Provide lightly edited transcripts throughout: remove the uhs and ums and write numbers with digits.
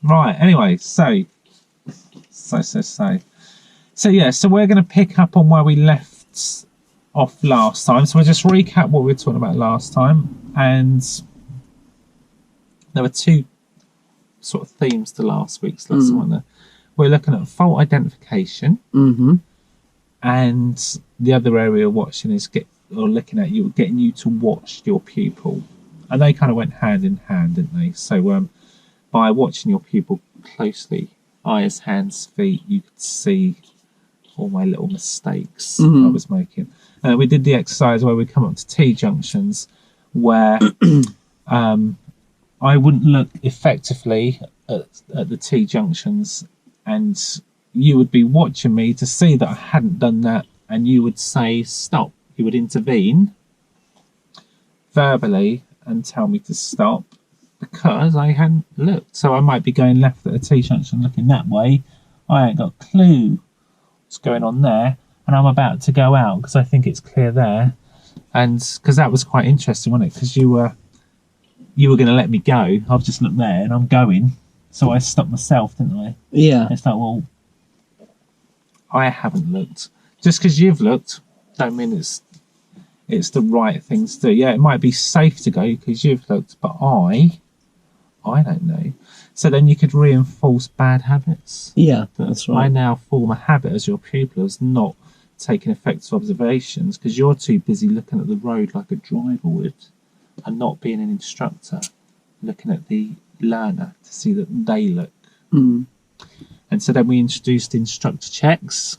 Right. Anyway, so yeah. So we're going to pick up on where we left off last time. So we'll just recap what we were talking about last time, and there were two sort of themes to last week's lesson. Weren't there? We're looking at fault identification, and the other area of watching is getting you to watch your pupil, and they kind of went hand in hand, didn't they? So by watching your pupil closely, eyes, hands, feet, you could see all my little mistakes I was making. We did the exercise where we come up to T-junctions where I wouldn't look effectively at the T-junctions, and you would be watching me to see that I hadn't done that, and you would say stop. You would intervene verbally and tell me to stop because I hadn't looked. So I might be going left at a T-junction looking that way. I ain't got a clue what's going on there, and I'm about to go out because I think it's clear there. And because that was quite interesting, wasn't it? Because you were going to let me go. I've just looked there and I'm going. So I stopped myself, didn't I? Yeah. It's like, well, I haven't looked. Just because you've looked, don't mean it's the right thing to do. Yeah, it might be safe to go because you've looked, but I don't know. So then you could reinforce bad habits. Yeah, that's right. I now form a habit as your pupil as not taking effective observations because you're too busy looking at the road like a driver would and not being an instructor, looking at the learner to see that they look. And so then we introduced instructor checks.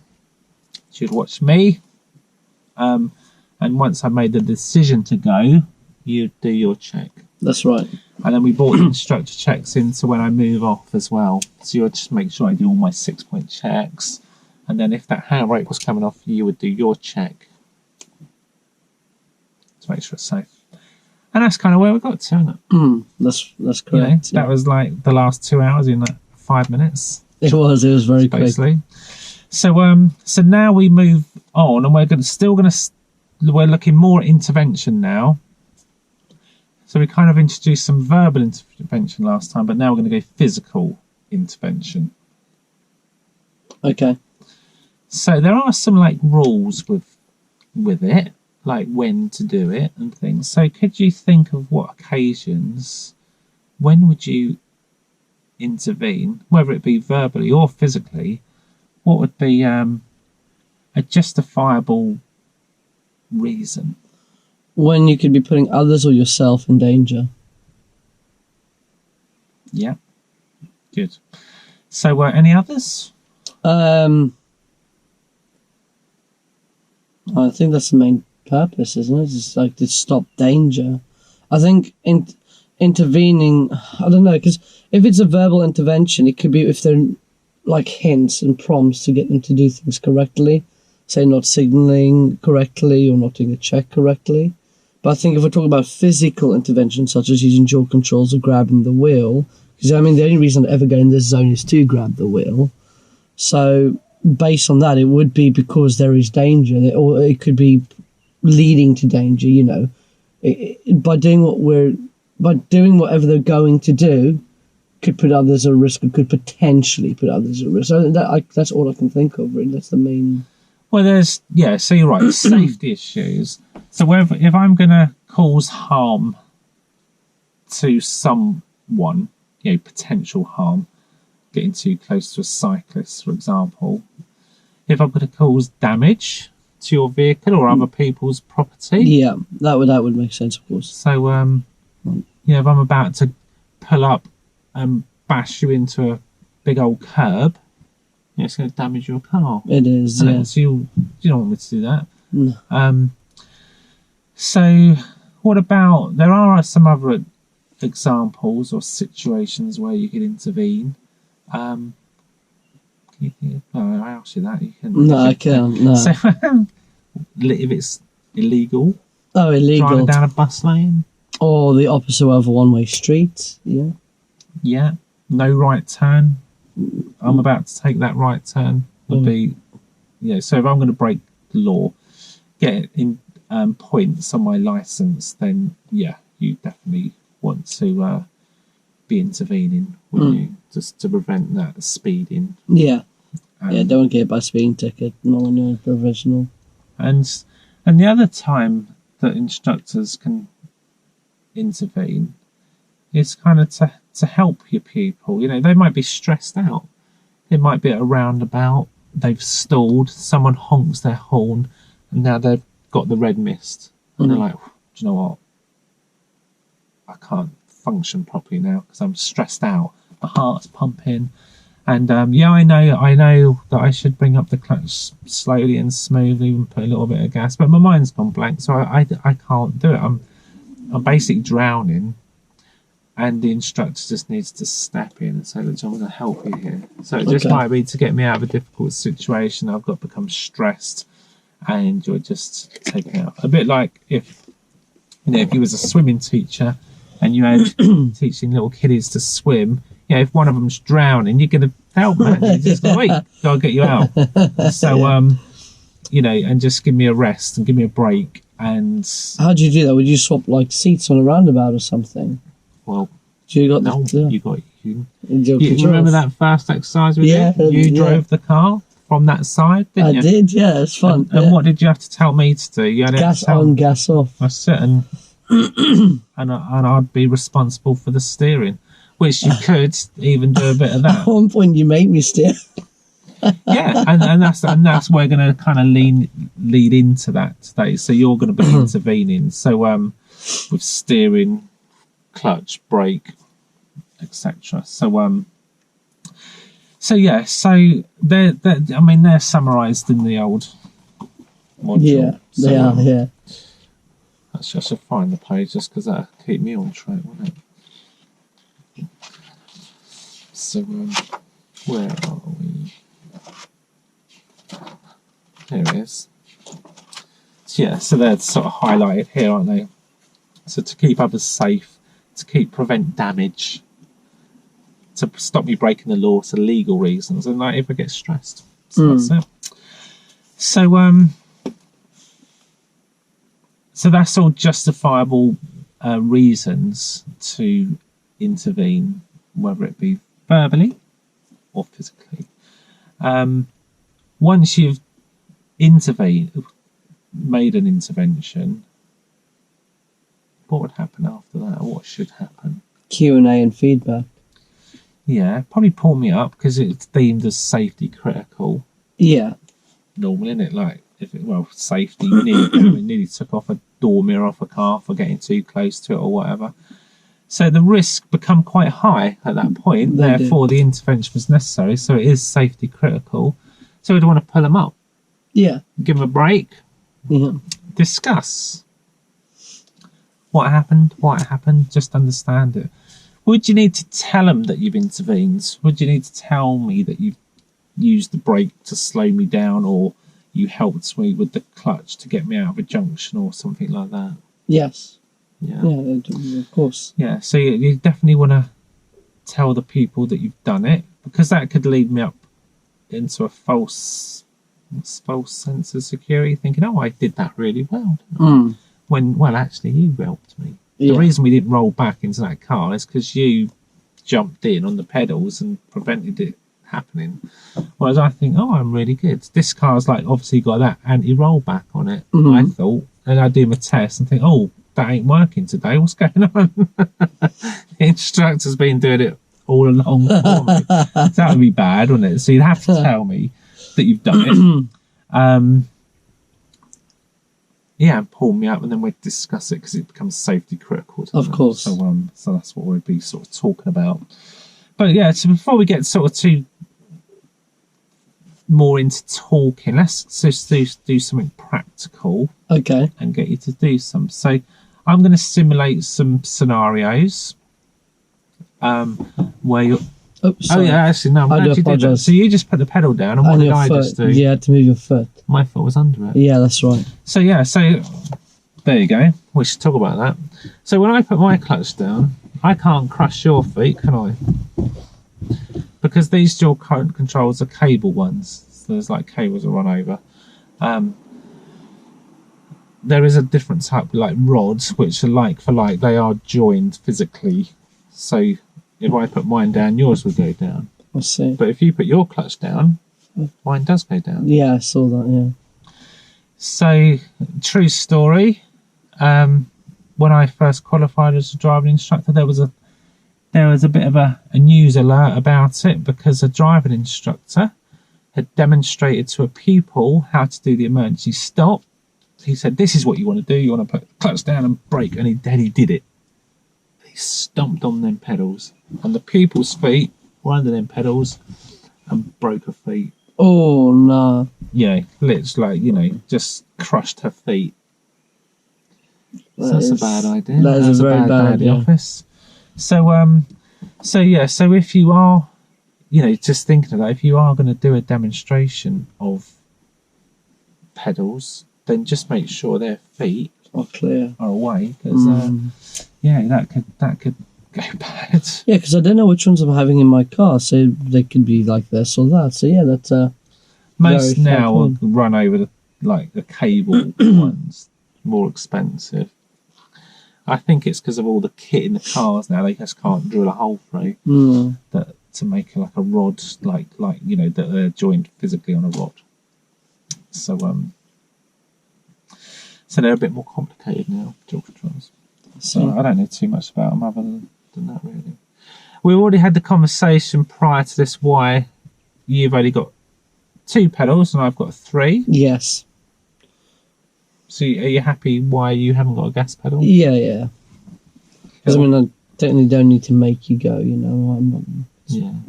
You'd watch me. And once I made the decision to go, you'd do your check. That's right. And then we brought the instructor checks into when I move off as well. So you'd just make sure I do all my 6-point checks. And then if that handbrake was coming off, you would do your check to make sure it's safe. And that's kind of where we got to, isn't it? That's correct. That was like the last 2 hours in like 5 minutes. It was very quick. So now we move on, and we're looking more at intervention now. So we kind of introduced some verbal intervention last time, but now we're going to go physical intervention. Okay. So there are some like rules with it, like when to do it and things. So could you think of what occasions, when would you intervene, whether it be verbally or physically? What would be a justifiable reason? When you could be putting others or yourself in danger. Yeah. Good. So any others? I think that's the main purpose, isn't it? It's like to stop danger. I think intervening, I don't know, because if it's a verbal intervention, it could be if they're like hints and prompts to get them to do things correctly, say not signaling correctly or not doing a check correctly. But I think if we're talking about physical intervention, such as using jaw controls or grabbing the wheel, because I mean the only reason I ever go in this zone is to grab the wheel. So based on that, it would be because there is danger, or it could be leading to danger. You know, by doing whatever they're going to do, could put others at risk, or could potentially put others at risk. So that's all I can think of. Really, that's the main. Well, so you're right. Safety issues. So if I'm going to cause harm to someone, potential harm, getting too close to a cyclist, for example, if I'm going to cause damage to your vehicle or other people's property. Yeah, that would make sense, of course. So, if I'm about to pull up and bash you into a big old curb, it's going to damage your car. It is, yeah. So you don't want me to do that. No. So what about, there are some other examples or situations where you could intervene. Can you think of, no, I asked you that. You can. No, I can't, no. So, if it's illegal. Oh, illegal. Driving down a bus lane. Or the opposite of a one-way street, yeah. Yeah, no right turn. I'm about to take that right turn would be, so if I'm going to break the law, get in points on my license, then you definitely want to be intervening, wouldn't you? Just to prevent that speeding. Yeah. Don't want to get by speeding ticket, not when you're a professional. And the other time that instructors can intervene is kind of to help your pupil. They might be stressed out. It might be at a roundabout, they've stalled, someone honks their horn, and now they've got the red mist. And they're like, do you know what? I can't function properly now because I'm stressed out. My heart's pumping. And I know that I should bring up the clutch slowly and smoothly and put a little bit of gas, but my mind's gone blank, so I can't do it. I'm basically drowning, and the instructor just needs to step in and say, look, I'm going to help you here. So it just might be to get me out of a difficult situation. I've got to become stressed, and you're just taking out. A bit like if you was a swimming teacher and you had teaching little kiddies to swim. If one of them's drowning, you're going to help, man. You just go, wait, gotta get you out. So, and just give me a rest and give me a break. And how do you do that? Would you swap like seats on a roundabout or something? Well, you got you remember that first exercise we did? You drove the car from that side, didn't you? I did, yeah. It's fun. And what did you have to tell me to do? You had gas on, gas off. I sit and I'd be responsible for the steering. Which you could even do a bit of that. At one point, you made me steer. Yeah, and that's where we're going to kind of lead into that today. So you're going to be intervening. So with steering, clutch, brake, etc. So they're summarised in the old module. Yeah, they are. Yeah. Actually, I should find the page just because that'll keep me on track, won't it? So, where are we? Here it is. So they're sort of highlighted here, aren't they? So to keep others safe, to prevent damage, to stop me breaking the law for legal reasons, and not ever get stressed. So that's it. So that's all justifiable reasons to intervene, whether it be verbally or physically. Once you've made an intervention, what would happen after that? What should happen? Q&A and feedback. Yeah, probably pull me up because it's deemed as safety critical. Yeah. Normally, isn't it? Like, safety, you nearly took off a door mirror off a car for getting too close to it or whatever. So the risk become quite high at that point. Therefore, the intervention was necessary. So it is safety critical. So we'd want to pull them up. Yeah. Give them a break. Yeah. Discuss. What happened? Just understand it. Would you need to tell them that you've intervened? Would you need to tell me that you've used the brake to slow me down, or you helped me with the clutch to get me out of a junction or something like that? Yes. Yeah, of course. Yeah, so you definitely want to tell the people that you've done it, because that could lead me up into a false sense of security, thinking, oh, I did that really well. When, well, actually, you helped me. Yeah. The reason we didn't roll back into that car is because you jumped in on the pedals and prevented it happening. Whereas I think, oh, I'm really good. This car's like obviously got that anti-rollback on it, I thought. And I do my test and think, oh, that ain't working today. What's going on? The instructor's been doing it all along for me. That would be bad, wouldn't it? So you'd have to tell me that you've done it. And pull me up, and then we'd discuss it because it becomes safety critical. Of course. So that's what we'd be sort of talking about. But yeah, so before we get sort of too more into talking, let's just do something practical. Okay. And get you to do some. So I'm going to simulate some scenarios where you're... Oh, sorry. Yeah, actually, no, I actually did that. So you just put the pedal down, and what did I just do? You had to move your foot. My foot was under it. Yeah, that's right. So there you go. We should talk about that. So when I put my clutch down, I can't crush your feet, can I? Because these dual current controls are cable ones. So there's like cables that run over. There is a different type, like rods, which are like for like. They are joined physically. So If I put mine down, yours will go down. I see. But if you put your clutch down, mine does go down. Yeah, I saw that, yeah. So, true story. When I first qualified as a driving instructor, there was a bit of a news alert about it, because a driving instructor had demonstrated to a pupil how to do the emergency stop. He said, "This is what you want to do. You want to put clutch down and brake," and he did it. He stomped on them pedals, and the pupil's feet were under them pedals, and broke her feet. Oh, no. Yeah, literally, just crushed her feet. So that's a bad idea. That is a very bad idea. Office. So if you are, just thinking of that, if you are going to do a demonstration of pedals, then just make sure their feet are clear, are away, because that could go bad. Yeah, because I don't know which ones I'm having in my car, so they could be like this or that. So yeah, that's most now will run over the cable ones, more expensive. I think it's because of all the kit in the cars now. They just can't drill a hole through that to make like a rod, that they're joined physically on a rod. So they're a bit more complicated now, dual controls. So I don't know too much about them other than that, really. We already had the conversation prior to this why you've only got 2 pedals and I've got 3. Yes. So are you happy why you haven't got a gas pedal? Yeah. Because I technically don't need to make you go, I'm not,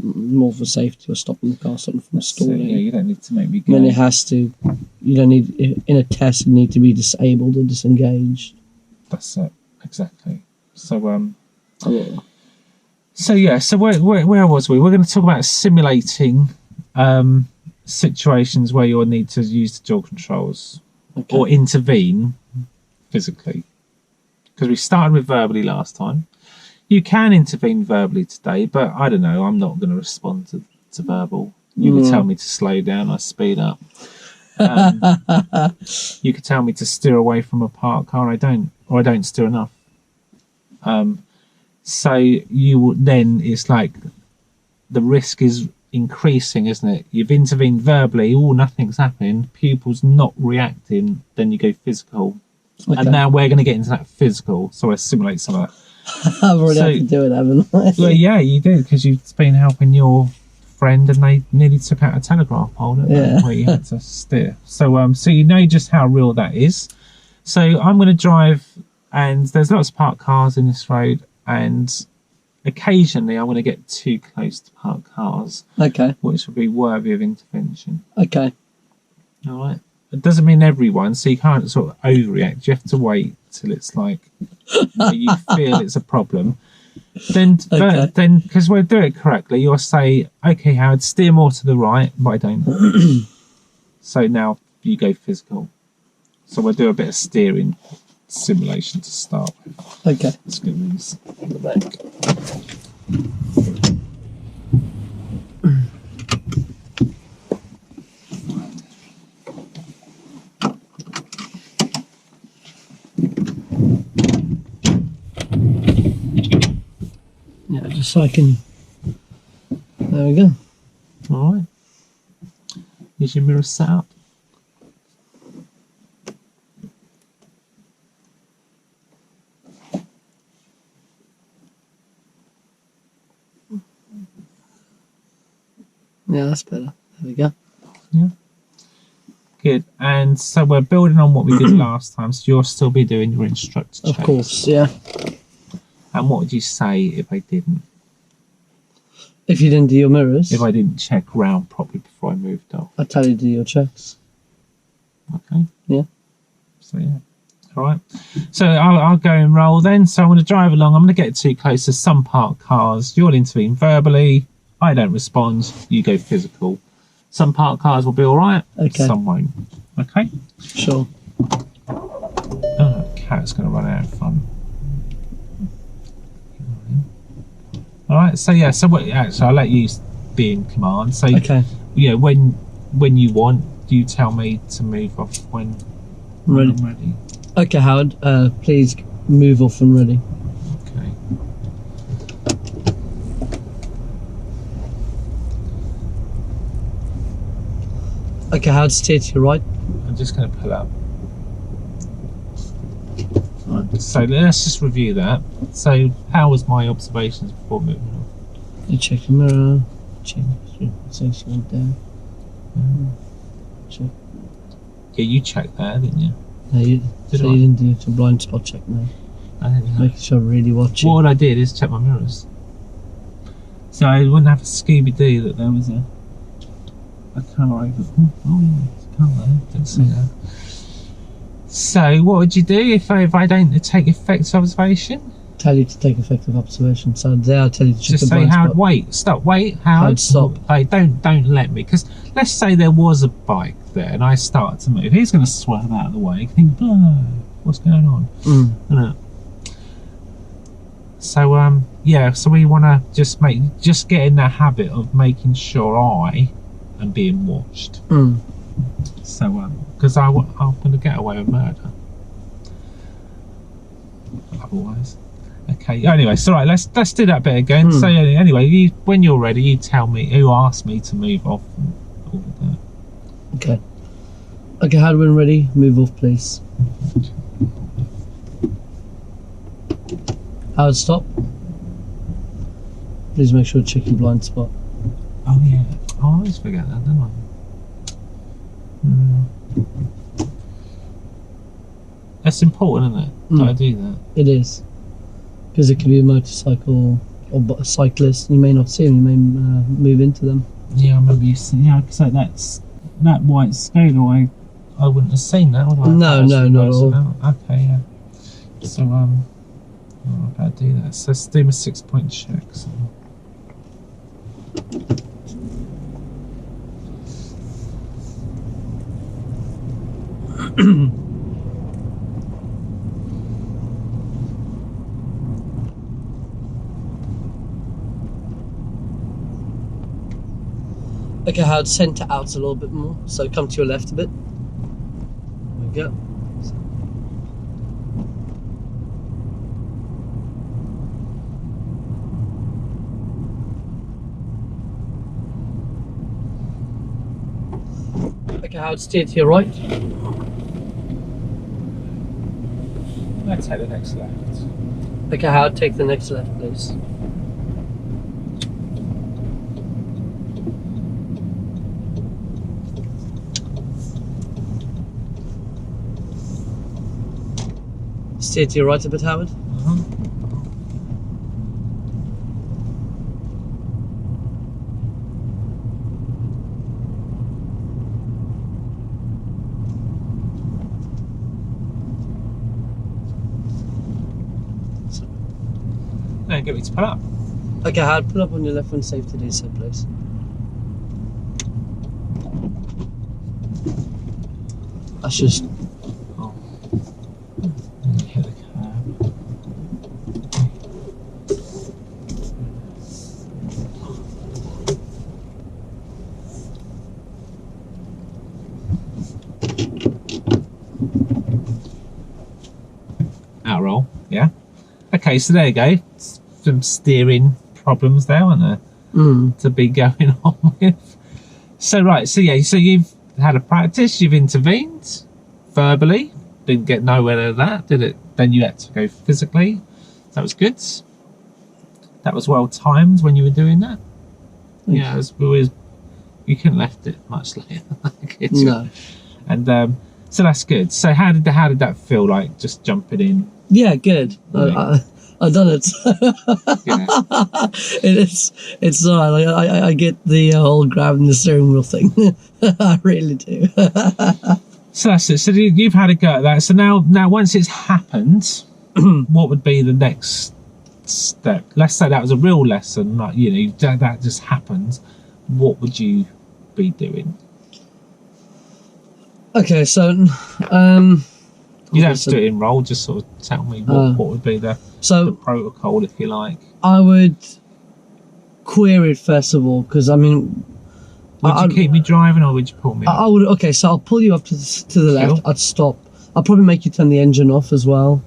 more for safety or stopping the car from stalling. Yeah, you don't need to make me go. Then it has to, you don't need, in a test, it need to be disabled or disengaged. That's it, exactly. So, so where was we? We're going to talk about simulating situations where you'll need to use the dual controls. Okay. Or intervene physically, because we started with verbally last time. You can intervene verbally today, but I don't know, I'm not going to respond to verbal. You could tell me to slow down, I speed up. You could tell me to steer away from a parked car, I don't steer enough. So it's like the risk is increasing, isn't it? You've intervened verbally, nothing's happened, pupils not reacting, then you go physical. Okay. And now we're going to get into that physical, so I simulate some of that. I've already had to do it, haven't I? Well, yeah, you do, because you've been helping your friend and they nearly took out a telegraph pole, where you had to steer. So so you know just how real that is. So I'm going to drive, and there's lots of parked cars in this road, and occasionally I'm going to get too close to parked cars, which will be worthy of intervention. Okay. All right. It doesn't mean everyone, so you can't sort of overreact. You have to wait till it's like you feel it's a problem. Then, because we'll do it correctly, you'll say, "Okay, Howard, steer more to the right," but I don't. So now you go physical. So we'll do a bit of steering simulation to start with. Okay. Let's get these on the back. Yeah, just so I can. There we go. All right. Is your mirror set up? Yeah, that's better. There we go. Yeah. Good. And so we're building on what we did last time, so you'll still be doing your instructor checks. Of course, yeah. And what would you say if I didn't? If you didn't do your mirrors? If I didn't check round properly before I moved off? I'd tell you to do your checks. Okay. Yeah. So, yeah. All right. So I'll go and roll then. So I'm going to drive along. I'm going to get too close to some parked cars. You'll intervene verbally. I don't respond. You go physical. Some parked cars will be all right. Okay. Some won't. Okay? Sure. Oh, the cat's going to run out of fun. All right. So yeah. So I'll let you be in command. So okay. Yeah. When you want, you tell me to move off when I'm ready. Okay, Howard. Please move off when ready. Okay. Okay, hard steer to your right. I'm just going to pull up. Right, so let's just review that. So how was my observations before moving off? You check the mirror. Check your station down. Check. Yeah, you checked that, didn't you? No, you didn't do it. A blind spot check now. I didn't know. Making sure I'm really watching. What I did is check my mirrors. So I wouldn't have to Scooby-Doo that there was a car over. Oh yeah, there's a car there. Didn't see that. So what would you do if I don't take effective observation? Tell you to take effective observation. So there, I'll tell you to check Just the say, blind Howard, spot. wait, stop, wait, Howard, Howard, stop. Hey, don't let me, because let's say there was a bike there and I start to move. He's going to swerve out of the way. Think, oh, what's going on? Isn't it? So yeah, so we want to just get in the habit of making sure I am being watched. So because I'm going to get away with murder otherwise. Okay, anyway, so right, let's do that bit again. So anyway, when you're ready, you tell me who asked me to move off and all of that. Okay, Howard, when ready, move off, please. Howard, stop. Please make sure to check your blind spot. Oh yeah, I always forget that, don't I? That's important, isn't it? That I do that. It is. Because it could be a motorcycle or a cyclist. You may not see them, you may move into them. Yeah, I remember you saying, yeah, so that's that white scale, I wouldn't have seen that, would I? No, not at all. Okay, yeah. So, I've got to do that. So let's do my 6-point check. So. Okay, Howard, centre out a little bit more. So come to your left a bit. There we go. Okay, Howard, steer to your right. Let's take the next left. Okay, Howard, take the next left, please. Steer to your right a bit, Howard. Now get me to pull up. Okay, Howard, pull up on your left when safe to do so, please. That's just... Oh. Hit the curb. Out roll, yeah. Okay, so there you go. Some steering problems there, aren't there? To be going on with. So right, so yeah, so you've had a practice, you've intervened verbally, didn't get nowhere with that, did it? Then you had to go physically. That was good. That was well timed when you were doing that. Yeah, it was, you couldn't have left it much later. No. And so that's good. So how did that feel like, just jumping in? Yeah, good. I've done it. Yeah. It's alright. I get the whole grabbing the steering wheel thing. I really do. So that's it. So you've had a go at that. So now once it's happened, what would be the next step? Let's say that was a real lesson, like, you know, that just happened. What would you be doing? Okay, so you don't have to do it in roll. Just sort of tell me what would be the protocol, if you like. I would query it first of all, because I mean, would you keep me driving or would you pull me up? I would. Okay, so I'll pull you up to the left. I'd stop. I'll probably make you turn the engine off as well.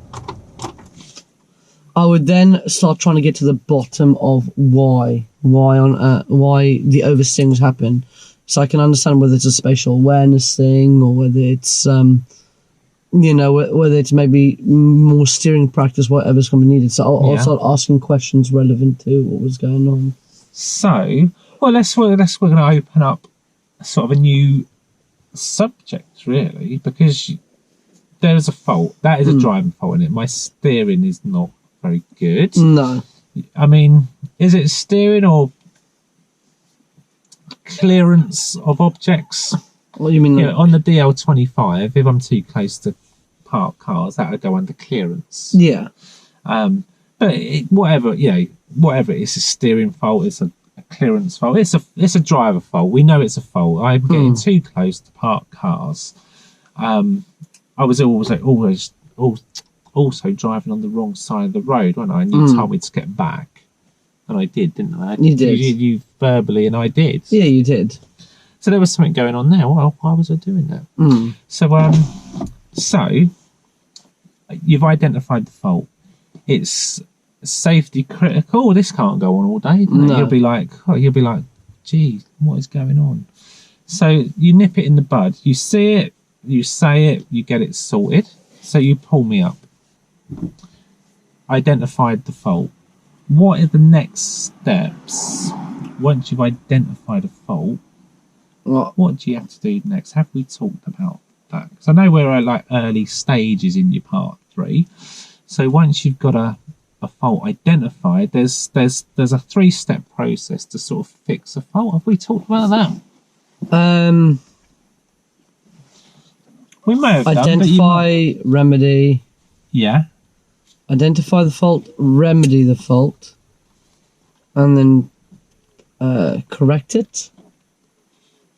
I would then start trying to get to the bottom of why the oversteering's happened. so I can understand whether it's a spatial awareness thing or whether it's whether it's maybe more steering practice, whatever's going to be needed. So I'll start asking questions relevant to what was going on. So, well, we're going to open up sort of a new subject, really, because there is a fault. That is a driving fault in it. My steering is not very good. No. I mean, is it steering or clearance of objects? What do you mean? On the DL25, if I'm too close to parked cars, that would go under clearance. Yeah. But whatever it's a steering fault, it's a clearance fault, it's a driver fault. We know it's a fault. I'm getting too close to parked cars. I was also driving on the wrong side of the road, wasn't I? And you told me to get back, and I did, didn't I? You did. You verbally, and I did. Yeah, you did. So there was something going on there. Well, why was I doing that? So you've identified the fault. It's safety critical. This can't go on all day. No. You'll be like, gee, what is going on? So you nip it in the bud. You see it, you say it, you get it sorted. So you pull me up. Identified the fault. What are the next steps once you've identified a fault? What do you have to do next? Have we talked about that? Because I know we're at like early stages in your part 3. So once you've got a fault identified, there's a 3-step process to sort of fix a fault. Have we talked about that? We may have identify, remedy. Yeah. Identify the fault, remedy the fault, and then correct it.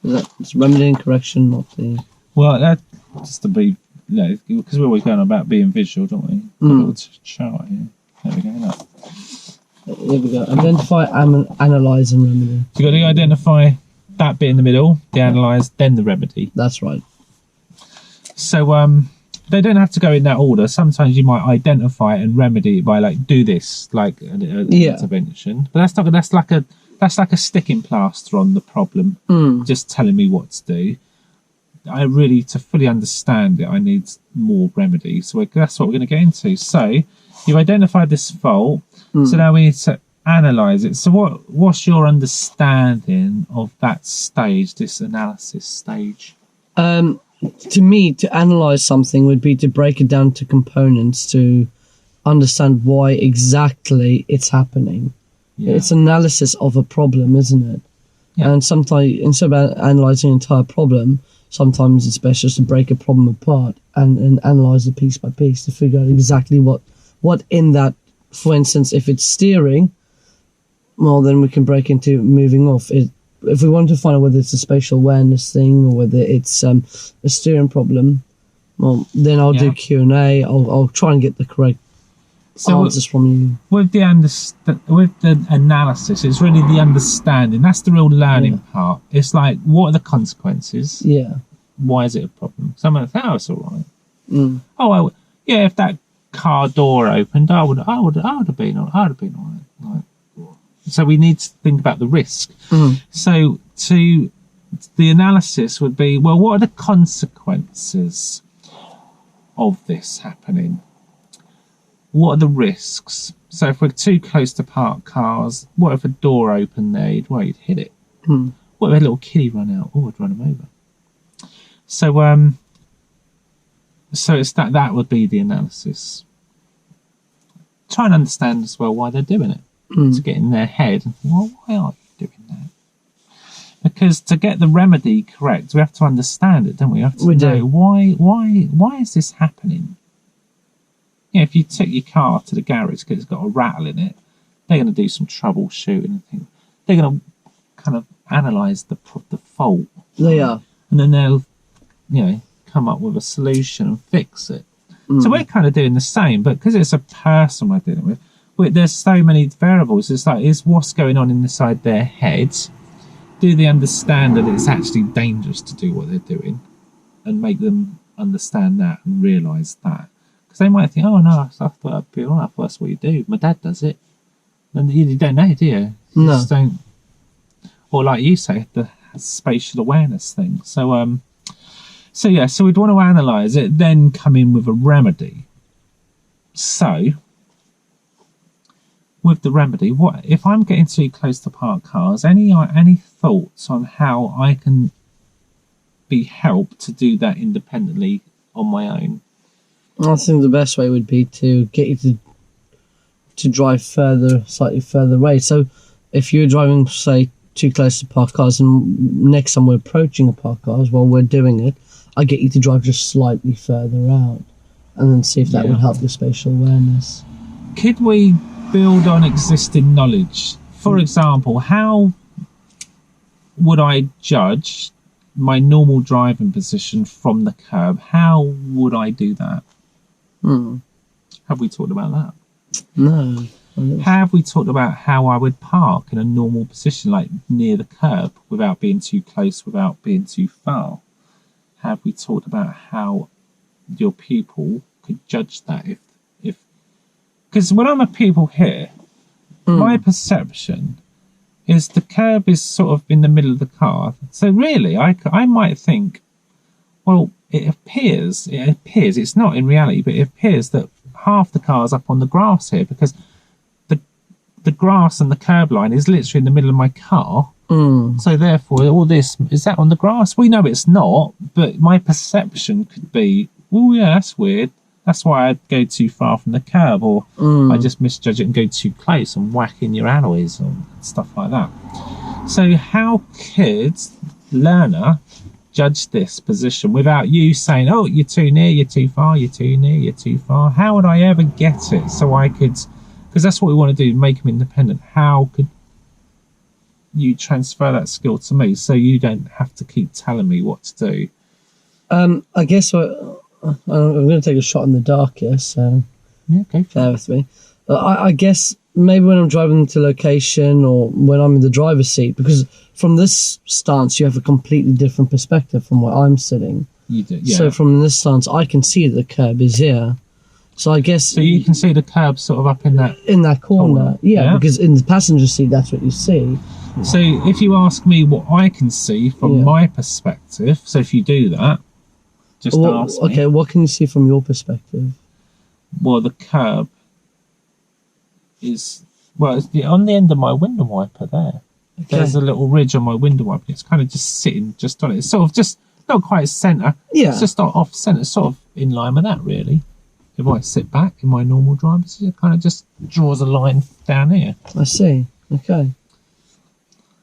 It's remedy and correction, not the... Well, that just to be, because we're always going on about being visual, don't we? A little chart here. There we go. There we go. Identify, analyse, and remedy. So you've got to identify that bit in the middle, the analyse, then the remedy. That's right. So they don't have to go in that order. Sometimes you might identify and remedy it by do this, like an intervention. But that's like a sticking plaster on the problem, just telling me what to do. To fully understand it, I need more remedy. So that's what we're going to get into. So you've identified this fault. So now we need to analyse it. So what's your understanding of that stage, this analysis stage? To me, to analyse something would be to break it down to components to understand why exactly it's happening. Yeah. It's analysis of a problem, isn't it? Yeah. And sometimes, instead of analysing an entire problem, sometimes it's best just to break a problem apart and analyse it piece by piece to figure out exactly what in that, for instance, if it's steering, well, then we can break into moving off. If we want to find out whether it's a spatial awareness thing or whether it's a steering problem, well, then I'll do Q&A. I'll try and get the correct answers from you. With the analysis, it's really the understanding. That's the real learning part. It's like, what are the consequences? Yeah. Why is it a problem? Someone thinks, it's all right. Oh, well, yeah. If that car door opened, I would have been all right. Like, so we need to think about the risk. So the analysis would be, well, what are the consequences of this happening? What are the risks? So if we're too close to parked cars, what if a door opened there? You'd hit it. What if a little kiddie run out? Oh, I'd run him over. So it's that would be the analysis. Try and understand as well why they're doing it. To get in their head, well, why are you doing that? Because to get the remedy correct, we have to understand it, don't we? We have to know why is this happening? If you took your car to the garage because it's got a rattle in it, they're going to do some troubleshooting and things. They're going to kind of analyse the fault. They are, and then they'll, come up with a solution and fix it. So we're kind of doing the same, but because it's a person we're dealing with. There's so many variables. It's what's going on inside their heads. Do they understand that it's actually dangerous to do what they're doing, and make them understand that and realise that? Because they might think, oh no, I thought I'd be all right. That's what you do. My dad does it, and you don't know, do you? You just don't. Or like you say, spatial awareness thing. So we'd want to analyse it, then come in with a remedy. So with the remedy, what if I'm getting too close to parked cars? Any thoughts on how I can be helped to do that independently on my own? I think the best way would be to get you to drive slightly further away. So if you're driving, say, too close to parked cars, and next time we're approaching a parked cars while we're doing it, I get you to drive just slightly further out, and then see if that would help your spatial awareness. Could we build on existing knowledge? For example, how would I judge my normal driving position from the curb? How would I do that? Have we talked about that? No. Have we talked about how I would park in a normal position, like near the curb, without being too close, without being too far? Have we talked about how your pupil could judge that? If because when I'm a pupil here, my perception is the curb is sort of in the middle of the car. So really, I might think, well, it appears, it's not in reality, but it appears that half the car's up on the grass here, because the grass and the curb line is literally in the middle of my car. So therefore, all this, is that on the grass? We know it's not, but my perception could be, oh yeah, that's weird. That's why I'd go too far from the curb, or I just misjudge it and go too close and whack in your alloys or stuff like that. So how could learner judge this position without you saying, oh, you're too near, you're too far, you're too near, you're too far? How would I ever get it so I could, because that's what we want to do, make them independent. How could you transfer that skill to me so you don't have to keep telling me what to do? I guess I'm going to take a shot in the dark here, so yeah, okay, bear with me. I guess maybe when I'm driving to location, or when I'm in the driver's seat, because from this stance you have a completely different perspective from where I'm sitting. You do, yeah. So from this stance I can see that the curb is here. So I guess... So you can see the curb sort of up in that corner. Yeah, because in the passenger seat that's what you see. So if you ask me what I can see from my perspective, so if you do that, just ask me. Okay, what can you see from your perspective? Well, the curb is... Well, it's on the end of my window wiper there. Okay. There's a little ridge on my window wiper. It's kind of just sitting just on it. It's sort of just not quite centre. Yeah. It's just not off centre. It's sort of in line with that, really. If I sit back in my normal driving position, it kind of just draws a line down here. I see. Okay.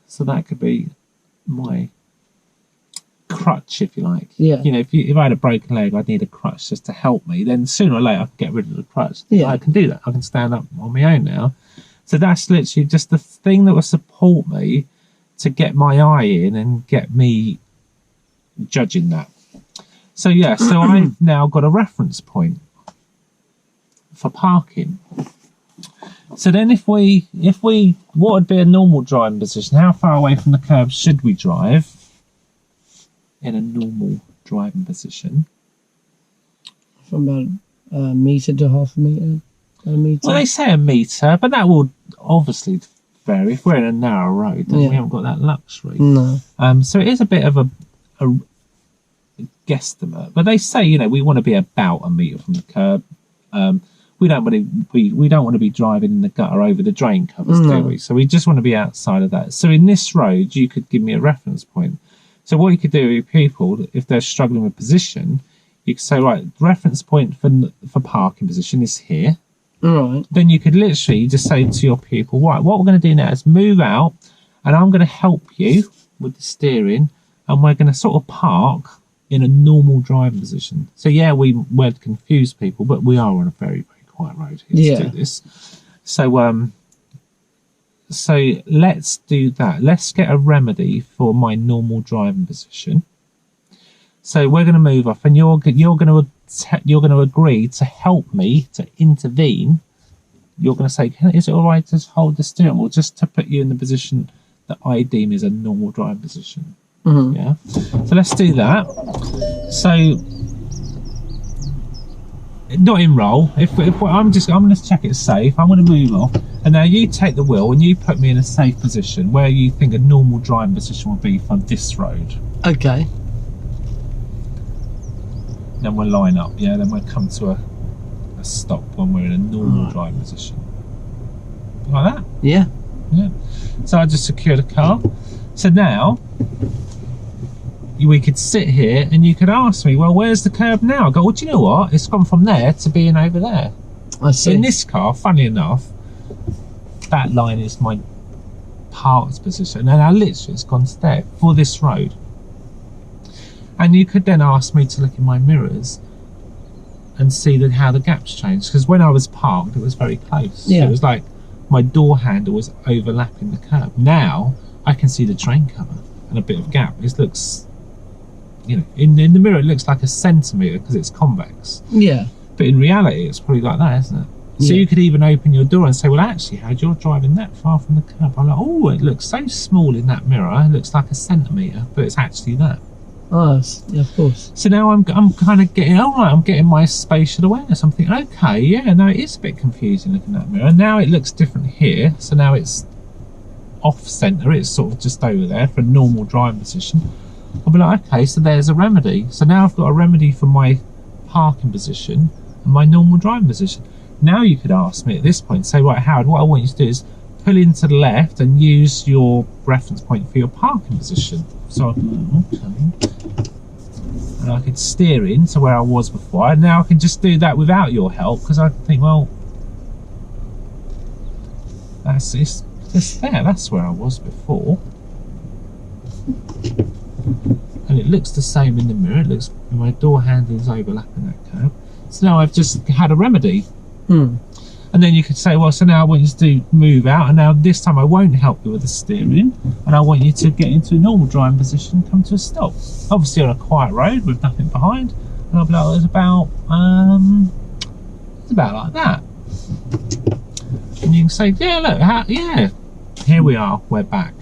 So that could be my crutch, if you like. Yeah. You know, if I had a broken leg, I'd need a crutch just to help me. Then sooner or later, I can get rid of the crutch. Yeah. I can do that. I can stand up on my own now. So that's literally just the thing that will support me to get my eye in and get me judging that. So yeah, so I've now got a reference point for parking. So then if we what would be a normal driving position? How far away from the curb should we drive in a normal driving position? From about a metre to half a metre. A metre. Well, they say a metre, but that will obviously vary. If we're in a narrow road, then we haven't got that luxury. No. So it is a bit of a guesstimate, but they say, you know, we want to be about a metre from the curb. We don't want to be driving in the gutter over the drain covers, do we? So we just want to be outside of that. So in this road, you could give me a reference point. So what you could do with people, if they're struggling with position, you could say, right, reference point for parking position is here. Right. Then you could literally just say to your pupil, right, what we're going to do now is move out, and I'm going to help you with the steering, and we're going to sort of park in a normal driving position. So yeah, we'd confuse people, but we are on a very, very quiet road here to do this. So so let's do that. Let's get a remedy for my normal driving position. So we're going to move off, and you're going to agree to help me to intervene. You're going to say, is it all right to hold the steering wheel just to put you in the position that I deem is a normal driving position? Mm-hmm. Yeah. So let's do that. So not enroll. If I'm going to check it's safe. I'm going to move off. And now you take the wheel and you put me in a safe position where you think a normal driving position would be for this road. Okay. Then we'll line up, yeah, then we'll come to a stop when we're in a normal driving position. Like that? Yeah. Yeah. So I just secured a car. So now we could sit here and you could ask me, well, where's the curb now? I go, well, do you know what? It's gone from there to being over there. I see. So in this car, funny enough, that line is my parked position, and now literally it's gone to there for this road. And you could then ask me to look in my mirrors and see that how the gaps changed, because when I was parked, it was very close. Yeah. So it was like my door handle was overlapping the curb. Now I can see the drain cover and a bit of gap. It looks, you know, in the mirror it looks like a centimetre because it's convex. Yeah. But in reality, it's probably like that, isn't it? So you could even open your door and say, well, actually, Howard, you're driving that far from the curb. I'm like, oh, it looks so small in that mirror. It looks like a centimetre, but it's actually that. Oh, yeah, of course. So now I'm kind of getting, all right, I'm getting my spatial awareness. I'm thinking, okay, yeah, no, it is a bit confusing looking at that mirror. Now it looks different here. So now it's off-centre. It's sort of just over there for a normal driving position. I'll be like, okay, so there's a remedy. So now I've got a remedy for my parking position and my normal driving position. Now you could ask me at this point, say, right, Howard, what I want you to do is pull into the left and use your reference point for your parking position. So I can, okay. And I could steer in to where I was before. And now I can just do that without your help, because I think, well, it's there, that's where I was before. And it looks the same in the mirror. It looks, my door handle is overlapping that curb. So now I've just had a remedy. And then you could say, well, so now I want you to move out, and now this time I won't help you with the steering, and I want you to get into a normal driving position and come to a stop. Obviously on a quiet road with nothing behind, and I'll be like, it's about like that. And you can say, yeah, look, yeah, here we are, we're back.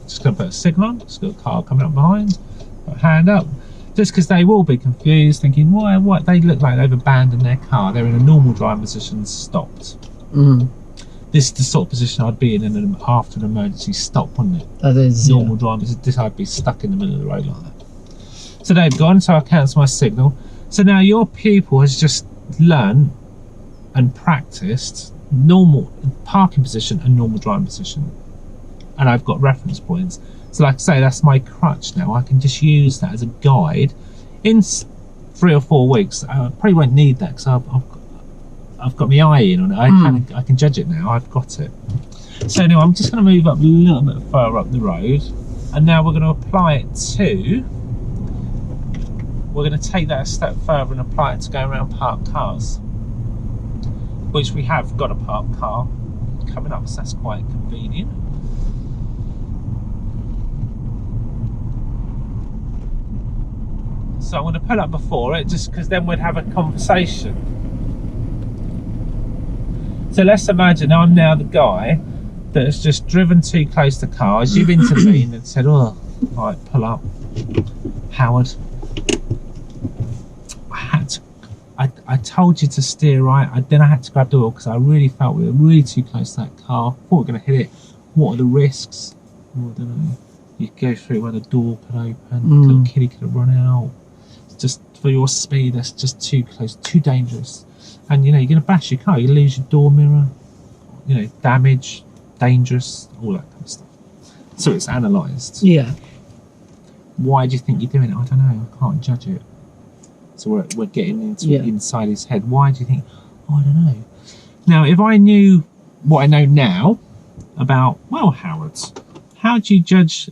Just gonna put a signal on, just got a car coming up behind, put a hand up. Just because they will be confused, thinking, why, what? They look like they've abandoned their car. They're in a normal driving position, stopped. This is the sort of position I'd be in after an emergency stop, wouldn't it? That is normal driving position. This I'd be stuck in the middle of the road like that. So they've gone. So I cancel my signal. So now your pupil has just learned and practiced normal parking position and normal driving position, and I've got reference points. So like I say, that's my crutch now. I can just use that as a guide. In 3 or 4 weeks, I probably won't need that because I've got my eye in on it. I can judge it now. I've got it. So anyway, I'm just going to move up a little bit further up the road, and now we're going to apply it to. We're going to take that a step further and apply it to going around parked cars, which we have got a parked car coming up, so that's quite convenient. So I'm going to pull up before it, just because then we'd have a conversation. So let's imagine I'm now the guy that has just driven too close to cars. You've intervened and said, oh, right, pull up. Howard, I told you to steer right. Then I had to grab the wheel because I really felt we were really too close to that car. Thought we were going to hit it. What are the risks? Oh, I don't know. You go through where the door could open. Little kiddie could have run out. Just for your speed, that's just too close, too dangerous. And you know, you're going to bash your car, you lose your door mirror, you know, damage, dangerous, all that kind of stuff. So it's analysed. Yeah. Why do you think you're doing it? I don't know, I can't judge it. So we're getting into inside his head. Why do you think? Oh, I don't know. Now, if I knew what I know now about, well, Howard, how do you judge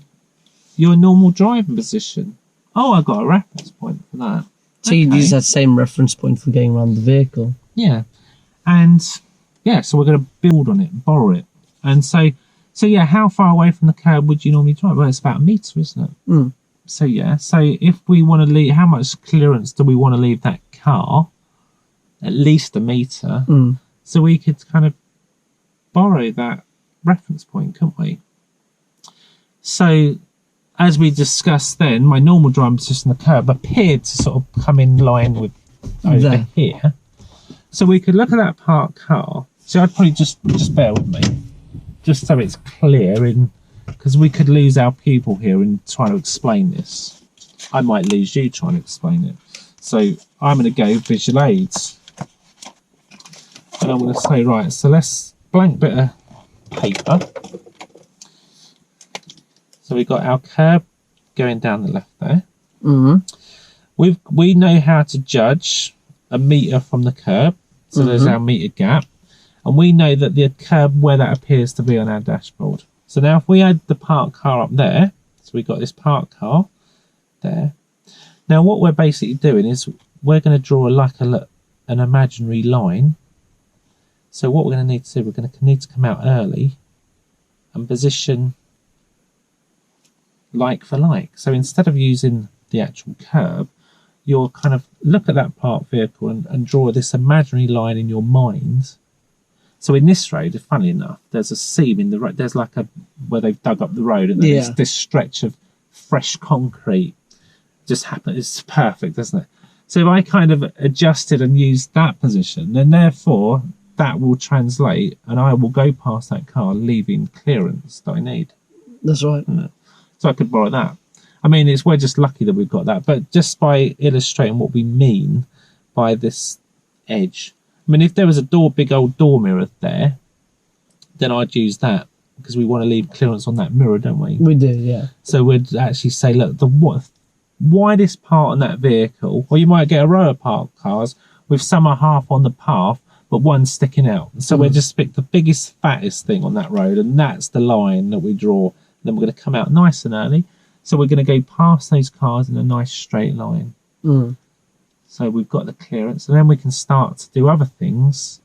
your normal driving position? Oh, I've got a reference point for that. So you use that same reference point for getting around the vehicle. Yeah. And yeah, so we're going to build on it, borrow it. And so yeah, how far away from the curb would you normally drive? Well, it's about a metre, isn't it? So yeah, so if we want to leave, how much clearance do we want to leave that car? At least a metre. So we could kind of borrow that reference point, couldn't we? So as we discussed then, my normal driving position on the curb appeared to sort of come in line with over here. So we could look at that parked car So I'd probably just bear with me, just so it's clear, because we could lose our people here in trying to explain this. I might lose you trying to explain it. So I'm going to go visual aids, and I'm going to say, right, so let's blank bit of paper. So we've got our curb going down the left there. We know how to judge a metre from the curb, so there's our metre gap, and we know that the curb where that appears to be on our dashboard. So now if we add the parked car up there, so we've got this parked car there. Now what we're basically doing is we're going to draw an imaginary line. So what we're going to need to do, we're going to need to come out early and position like for like. So instead of using the actual curb, you'll kind of look at that parked vehicle and draw this imaginary line in your mind. So in this road, funnily enough, there's a seam in the road. There's like where they've dug up the road, and then there's this stretch of fresh concrete just happened. It's perfect, isn't it? So if I kind of adjusted and used that position, then therefore that will translate, and I will go past that car, leaving clearance that I need. That's right. So I could borrow that. I mean, we're just lucky that we've got that. But just by illustrating what we mean by this edge, I mean, if there was a big old door mirror there, then I'd use that, because we want to leave clearance on that mirror, don't we? We do, yeah. So we'd actually say, look, the widest part on that vehicle, or you might get a row of parked cars with some are half on the path, but one sticking out. So we'll just pick the biggest, fattest thing on that road, and that's the line that we draw. Then we're going to come out nice and early. So we're going to go past those cars in a nice straight line. So we've got the clearance, and then we can start to do other things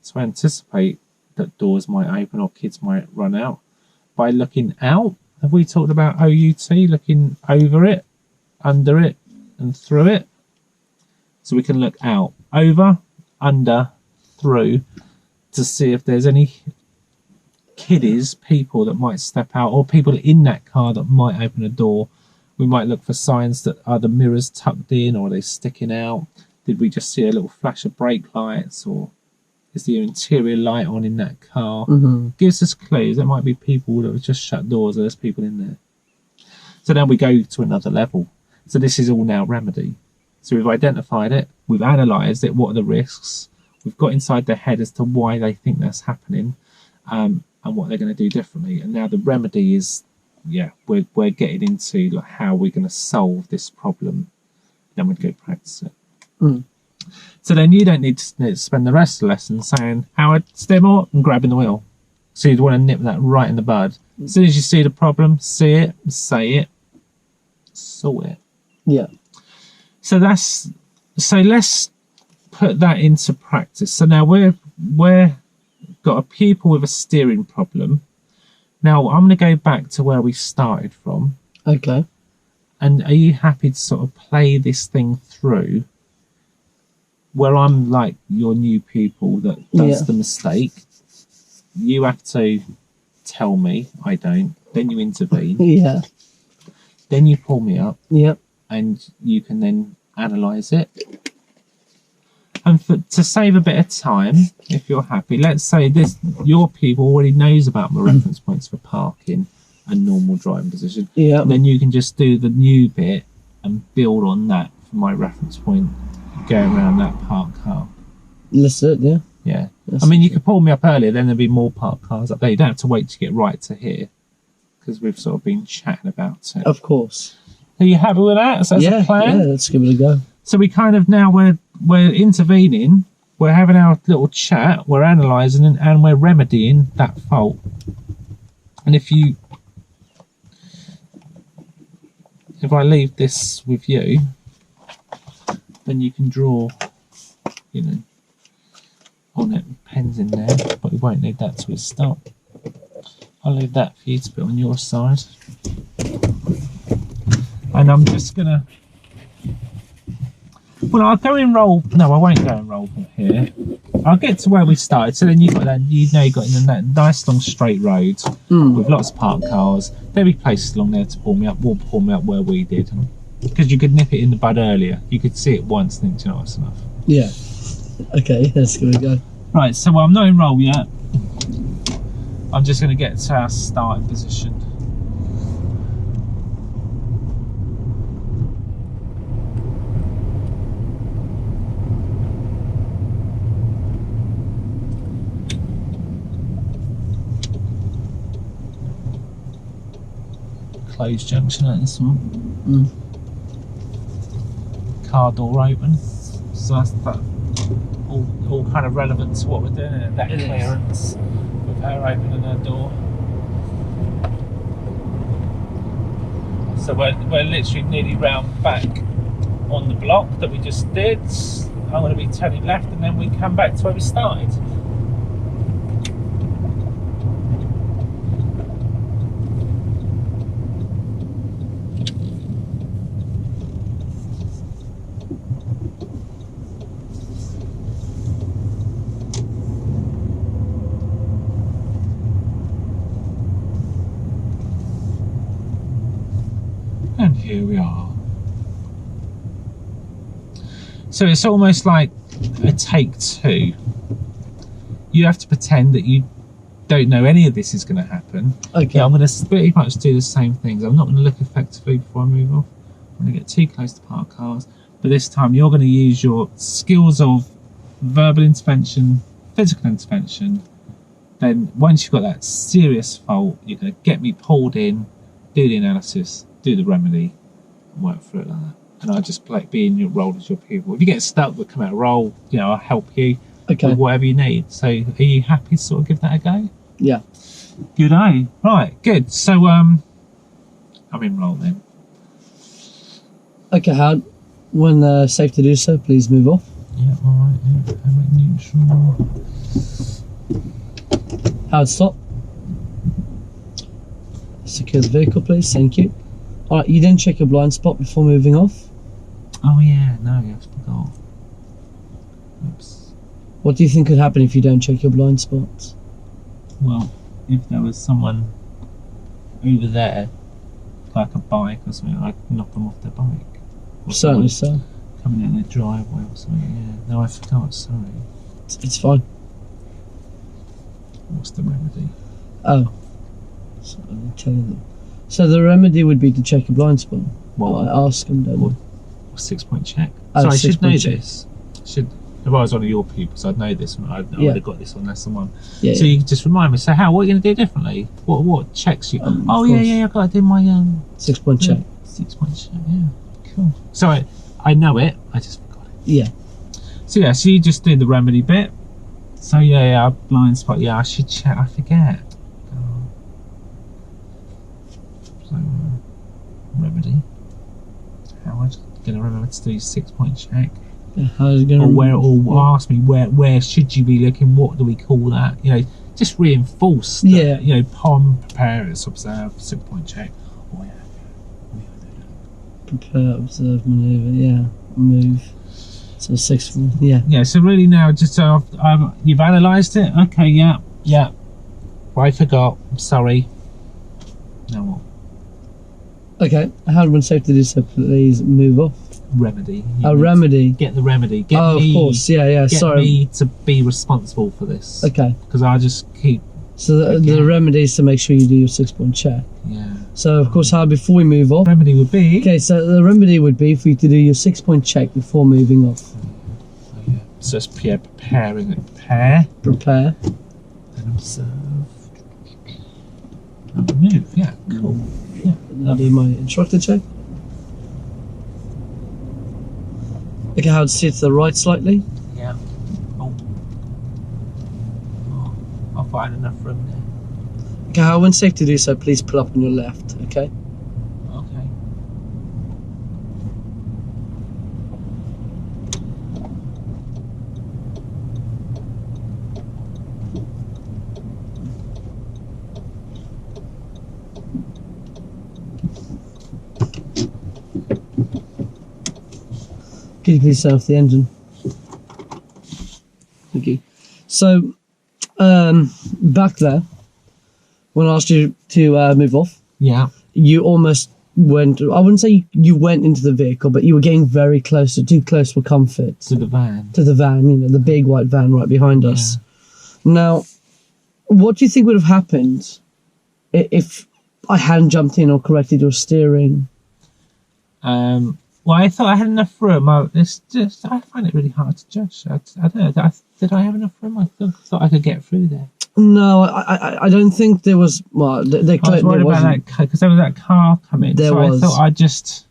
to anticipate that doors might open or kids might run out by looking out. Have we talked about OUT, looking over it, under it, and through it? So we can look out, over, under, through, to see if there's any kiddies, people that might step out, or people in that car that might open a door. We might look for signs that are the mirrors tucked in, or are they sticking out? Did we just see a little flash of brake lights, or is the interior light on in that car? Gives us clues. There might be people that have just shut doors, or there's people in there. So then we go to another level. So this is all now remedy. So we've identified it, we've analysed it, what are the risks, we've got inside their head as to why they think that's happening, and what they're going to do differently. And now the remedy is, we're getting into like how we're going to solve this problem. Then we'd go practice it. So then you don't need to spend the rest of the lesson saying, Howard, steer more, and grabbing the wheel. So you'd want to nip that right in the bud. As soon as you see the problem, see it, say it, sort it. Yeah. So let's put that into practice. So now we're got a pupil with a steering problem. Now I'm going to go back to where we started from. Okay. And are you happy to sort of play this thing through, where I'm like your new pupil that does the mistake? You have to tell me, I don't. Then you intervene. Yeah. Then you pull me up. Yep. And you can then analyse it. And to save a bit of time, if you're happy, let's say your pupil already knows about my reference points for parking and normal driving position. Yeah. Then you can just do the new bit and build on that for my reference point, going around that parked car. That's it, yeah. Yeah. I mean, you could pull me up earlier, then there'd be more parked cars up there. You don't have to wait to get right to here, because we've sort of been chatting about it. Of course. Are you happy with that? So that's a plan? Yeah, let's give it a go. So we kind of now we're intervening, we're having our little chat, we're analysing, and we're remedying that fault. And if I leave this with you, then you can draw, on it, pens in there, but we won't need that till we stop. I'll leave that for you to put on your side. And I'm just gonna, I'll go in roll. No, I won't go in roll from here. I'll get to where we started. So then you've got that, you got in that nice long straight road with lots of parked cars. There'll be places along there to pull me up. We'll pull me up where we did, because you could nip it in the bud earlier. You could see it once and think, that's enough. Yeah. Okay, let's give it a go. Right, so I'm not in roll yet. I'm just going to get to our starting position. Closed junction at this one. Car door open. So that's that. All kind of relevant to what we're doing, isn't it? That clearance with her opening her door. So we're literally nearly round back on the block that we just did. I'm going to be turning left and then we come back to where we started. And here we are. So it's almost like a take two. You have to pretend that you don't know any of this is going to happen. Okay. Yeah, I'm going to pretty much do the same things. I'm not going to look effectively before I move off. I'm going to get too close to parked cars. But this time you're going to use your skills of verbal intervention, physical intervention. Then once you've got that serious fault, you're going to get me pulled in, do the analysis, do the remedy, and work through it like that. And I just like be in your role as your pupil. If you get stuck, we'll come out of role. You know, I'll help you with whatever you need. So, are you happy to sort of give that a go? Yeah. Good, eh? Right, good. So, I'm in role then. Okay, Howard. When safe to do so, please move off. Yeah, all right. Yeah, I'm neutral. Howard, stop. Secure the vehicle, please. Thank you. Alright, you didn't check your blind spot before moving off? Oh yeah, no, I forgot. Oops. What do you think could happen if you don't check your blind spots? Well, if there was someone over there, like a bike or something, I'd knock them off their bike. Or Certainly so. Coming in their driveway or something, yeah. No, I forgot, sorry. It's fine. What's the remedy? Oh. So, I'm telling them. So the remedy would be to check your blind spot. Well, I ask them, don't you? 6-point check. Oh, So I should know 6-point check. this. If I was one of your pupils, I'd know this one. I would have got this on lesson one. Yeah. So you can just remind me. So how? What are you going to do differently? What checks you? Oh course. yeah, I've got to do my 6-point check. 6-point check. Yeah, cool. So I know it. I just forgot it. Yeah. So yeah, so you just do the remedy bit. So yeah, blind spot. Yeah, I should check. I forget. So remedy. Howard, gonna remember to do 6-point check. Yeah, how's it going? Ask me where should you be looking? What do we call that? You know, just reinforce. That, Yeah. You know, POM, prepare, observe, 6-point check. Oh yeah. Prepare, observe, manoeuvre, yeah. Move. So 6, yeah. Yeah, so really now, just you've analysed it? Okay, yeah. I forgot, I'm sorry. Now what? Okay, how when safe to do so, please move off. Remedy. Remedy. Get the remedy. Of course, yeah, Get sorry. me to be responsible for this. Okay. Because I just keep... So the remedy is to make sure you do your 6-point check. Yeah. So, of course, Howard, before we move off... Remedy would be... Okay, so the remedy would be for you to do your 6-point check before moving off. Oh, yeah. So it's preparing it. Prepare. And observe. And move, yeah, cool. Yeah. I'll do my instructor check. Okay, Howard, steer to the right slightly. Yeah. Oh, I'll find enough room there. Okay, Howard, when safe to do so, please pull up on your left, okay? Okay. Can you please turn off the engine? Thank you. So, back there, when I asked you to move off, Yeah. you almost went. I wouldn't say you went into the vehicle, but you were getting very close, or too close for comfort. To the van. To the van, you know, the big white van right behind us. Now, what do you think would have happened if I hadn't jumped in or corrected your steering? Well, I thought I had enough room. I find it really hard to judge. I don't know. Did I have enough room? I thought I could get through there. No, I don't think there was. Well, I was worried about that because there was that car coming. There so was. I thought I'd just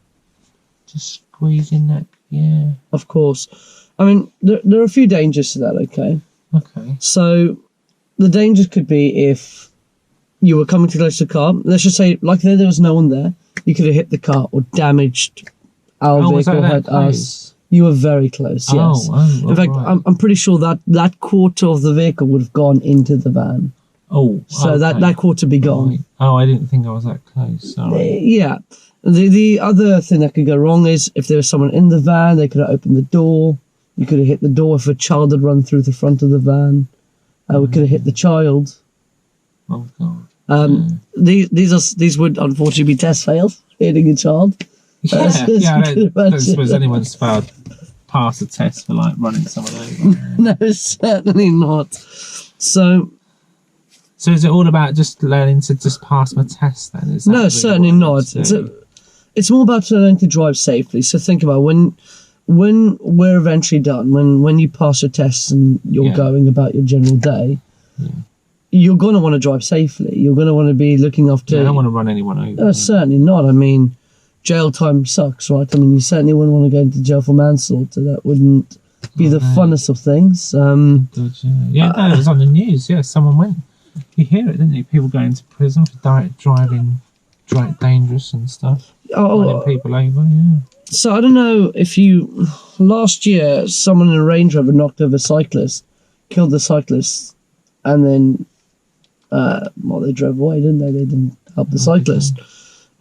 squeeze in that. Yeah. Of course. I mean, there are a few dangers to that. Okay. Okay. So, the dangers could be if you were coming too close to the car. Let's just say, like there was no one there. You could have hit the car or damaged our vehicle, hurt us. You were very close, yes. In fact, right. I'm pretty sure that quarter of the vehicle would have gone into the van. Oh, so okay. that quarter be gone. Right. Oh, I didn't think I was that close. Sorry. Yeah. The other thing that could go wrong is if there was someone in the van, they could have opened the door. You could have hit the door if a child had run through the front of the van. We could have hit the child. Oh God. These would unfortunately be test fails. Hitting a child. I suppose anyone's failed pass a test for like running someone over. No, certainly not. So is it all about just learning to just pass my test then? Is that no, really certainly not. It's more about learning to drive safely. So think about when we're eventually done, when you pass your tests and you're going about your general day, you're going to want to drive safely. You're going to want to be looking after... I don't want to run anyone over. Certainly not. I mean, jail time sucks, right? I mean, you certainly wouldn't want to go into jail for manslaughter. That wouldn't be the funnest of things. It was on the news. Yeah, someone went. You hear it, didn't you? People going to prison for driving dangerous and stuff. Running people over, yeah. So I don't know if you... Last year, someone in a Range Rover knocked over a cyclist, killed the cyclist, and then... they drove away, didn't they? They didn't help the cyclist.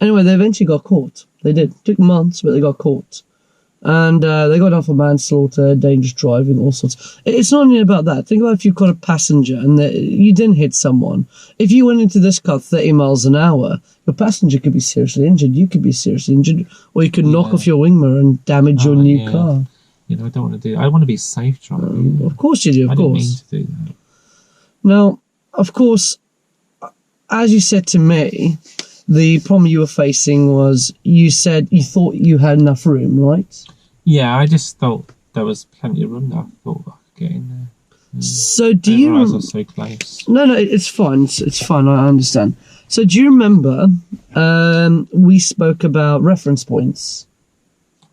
Anyway, they eventually got caught. They did. It took months, but they got caught. And they got down for manslaughter, dangerous driving, all sorts. It's not only about that. Think about if you've got a passenger and you didn't hit someone. If you went into this car 30 miles an hour, your passenger could be seriously injured. You could be seriously injured. Or you could knock off your wing mirror and damage your new car. You know, I don't want to do that. I want to be safe driving. Of course you do, of course. I didn't mean to do that. Now, of course, as you said to me, the problem you were facing was you said you thought you had enough room, right? Yeah, I just thought there was plenty of room there. I thought I could get in there. So do you... I was so close. No, it's fine. It's fine. I understand. So do you remember we spoke about reference points?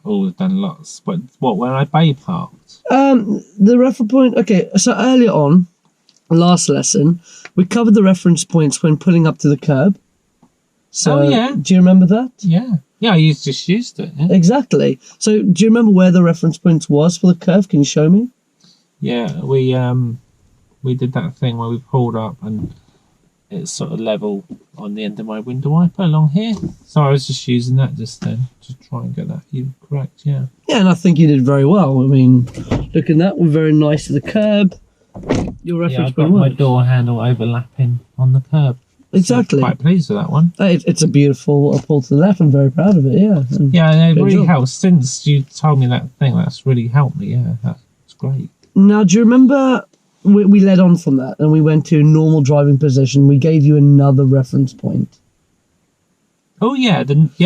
Oh, we've done lots. But what, where I bay parked? The reference point... Okay, so earlier on, last lesson, we covered the reference points when pulling up to the curb. So, do you remember that? Yeah. Yeah, I just used it. Yeah. Exactly. So, do you remember where the reference point was for the curve? Can you show me? Yeah, we did that thing where we pulled up and it's sort of level on the end of my window wiper along here. So I was just using that just then to try and get that correct, yeah. Yeah, and I think you did very well. I mean, look at that, we're very nice to the curb. Your reference point works. My door handle overlapping on the curb. Exactly. So quite pleased with that one. It's a beautiful pull to the left. I'm very proud of it, yeah. Yeah, it really helps. Since you told me that thing, that's really helped me, yeah. That's great. Now, do you remember we led on from that and we went to normal driving position? We gave you another reference point. Oh, yeah.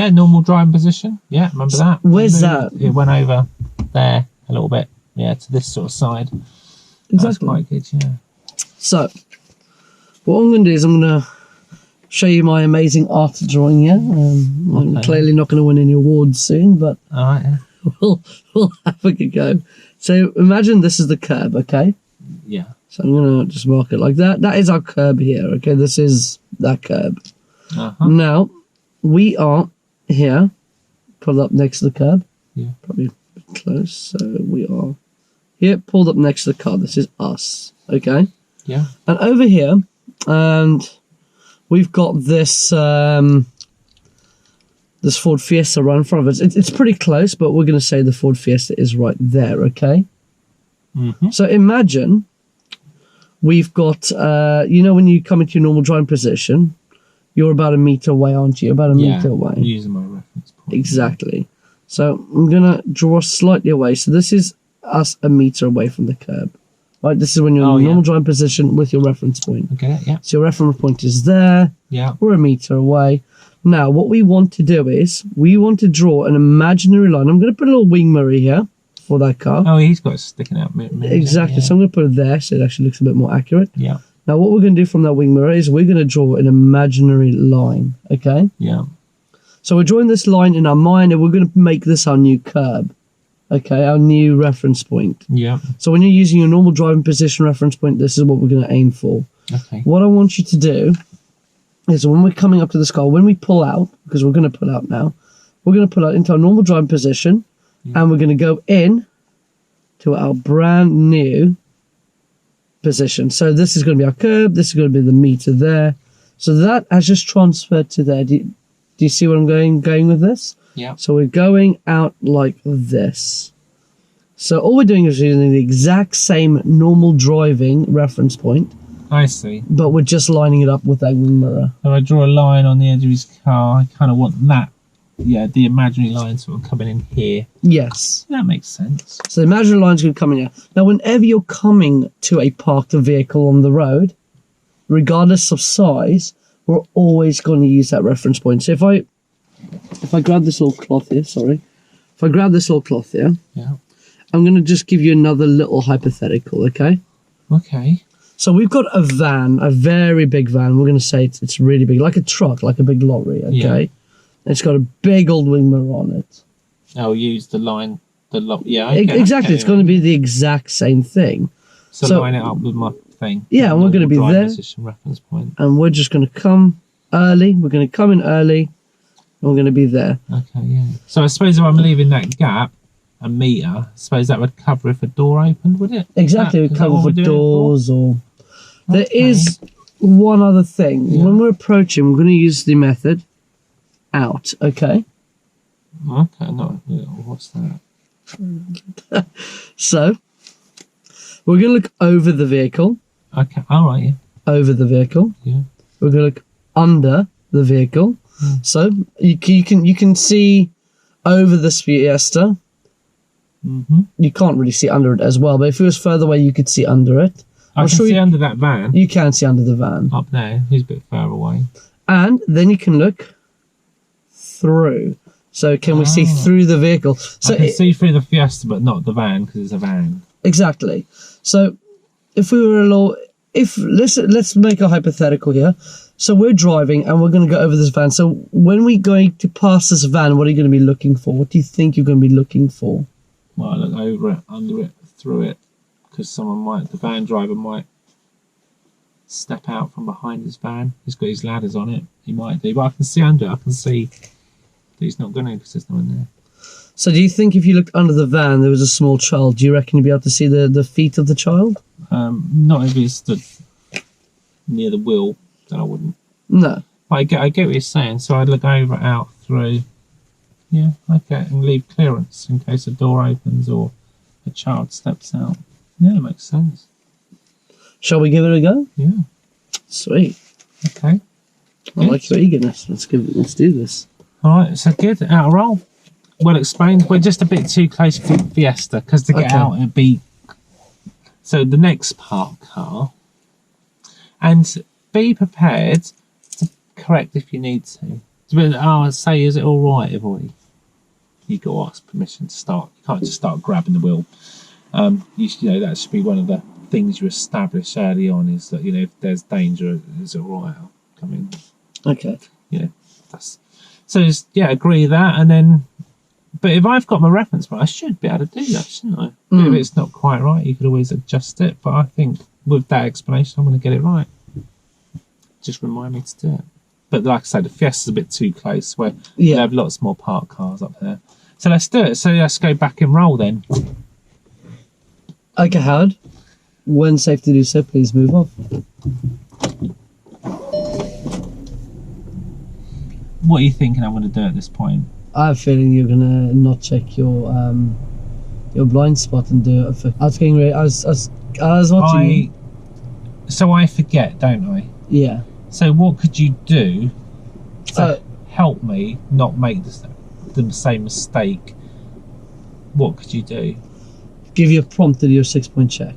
Normal driving position. Yeah, remember that. Where's that? It went over there a little bit. Yeah, to this sort of side. Exactly. That's quite good, yeah. So, what I'm going to do is I'm going to show you my amazing art drawing here. I'm clearly not going to win any awards soon, but all right, yeah. we'll have a good go. So imagine this is the curb, okay? Yeah. So I'm going to just mark it like that. That is our curb here, okay? This is that curb. Now, we are here, pulled up next to the curb. Yeah. Probably a bit close. So we are here, pulled up next to the car. This is us, okay? Yeah. And over here, and we've got this this Ford Fiesta right in front of us. It's pretty close, but we're going to say the Ford Fiesta is right there, okay? Mm-hmm. So imagine we've got, when you come into your normal driving position, You're about a metre away, aren't you? About a metre away. I'm using my reference point. Exactly. So I'm going to draw slightly away. So this is us a metre away from the curb. Right, this is when you're in normal driving position with your reference point. Okay, yeah. So your reference point is there. Yeah. We're a metre away. Now, what we want to do is, we want to draw an imaginary line. I'm going to put a little wing mirror here for that car. Oh, he's got a sticking out mirror. Exactly. Yeah. So I'm going to put it there so it actually looks a bit more accurate. Yeah. Now, what we're going to do from that wing mirror is we're going to draw an imaginary line, okay? Yeah. So we're drawing this line in our mind, and we're going to make this our new curb, okay? Our new reference point. Yeah. So when you're using your normal driving position reference point, this is what we're going to aim for. Okay. What I want you to do is when we're coming up to this car, when we pull out, because we're going to pull out now, we're going to pull out into our normal driving position, and we're going to go in to our brand new position. So this is going to be our curb, this is going to be the meter there. So that has just transferred to there. Do you see where I'm going with this? Yeah. So we're going out like this. So all we're doing is using the exact same normal driving reference point, I see. but we're just lining it up with that wing mirror. So I draw a line on the edge of his car. I kind of want that. Yeah, the imaginary line sort of coming in here. Yes. That makes sense. So the imaginary line's going to come in here. Now, whenever you're coming to a parked vehicle on the road, regardless of size, we're always going to use that reference point. So if I grab this little cloth here, if I grab this little cloth here, Yeah. I'm going to just give you another little hypothetical, okay? Okay. So we've got a van, a very big van. We're going to say it's really big, like a truck, like a big lorry, okay? Yeah. It's got a big old wing mirror on it. I'll use the line, yeah. Exactly, it's going to be the exact same thing. So line it up with my thing. Yeah, and we're going to be there. Position reference point. And we're just going to come early. We're going to come in early. And we're going to be there. Okay, yeah. So I suppose if I'm leaving that gap, a metre, I suppose that would cover if a door opened, would it? Exactly, we cover for doors or... There is one other thing. Yeah. When we're approaching, we're going to use the method out, okay? Okay, no, what's that? So, we're going to look over the vehicle. Okay, all right, yeah. Over the vehicle. Yeah. We're going to look under the vehicle. So, you can see over this Fiesta. Mm-hmm. You can't really see under it as well, but if it was further away, you could see under it. I can see under that van. You can see under the van. Up there, he's a bit far away. And then you can look through. So can we see through the vehicle? So I can see through the Fiesta, but not the van, because it's a van. Exactly. So if we were let's make a hypothetical here. So we're driving and we're going to go over this van. So when we're going to pass this van, what are you going to be looking for? What do you think you're going to be looking for? Well, I look over it, under it, through it, because the van driver might step out from behind his van. He's got his ladders on it. He might do, but I can see under it. I can see that he's not going to, because there's no one there. So do you think if you looked under the van, there was a small child, do you reckon you'd be able to see the feet of the child? Not if he stood near the wheel, then I wouldn't. No. But I get what you're saying. So I'd look over, out, through. Yeah, okay, and leave clearance in case a door opens or a child steps out. Yeah, it makes sense. Shall we give it a go? Yeah. Sweet. Okay. I like your eagerness. Let's do this. All right, so good. Out of roll. Well explained. We're just a bit too close for Fiesta, because to get out it'd be... So the next park car. And be prepared to correct if you need to. But say, is it all right if you got to ask permission to start? You can't just start grabbing the wheel. That should be one of the things you establish early on, is that, if there's danger, is it all right? I'll come in. Okay. Agree that, and then. But if I've got my reference point, I should be able to do that, shouldn't I? If it's not quite right, you could always adjust it. But I think with that explanation, I'm going to get it right. Just remind me to do it. But like I said, the Fiesta's a bit too close, where we have lots more parked cars up there. So let's do it. So let's go back and roll then. Okay, Howard. When safe to do so, please move off. What are you thinking I'm going to do at this point? I have a feeling you're going to not check your blind spot and do it. I was getting ready. I was watching. So I forget, don't I? Yeah. So what could you do to help me not make the same mistake, what could you do? Give you a prompt to do your 6-point check.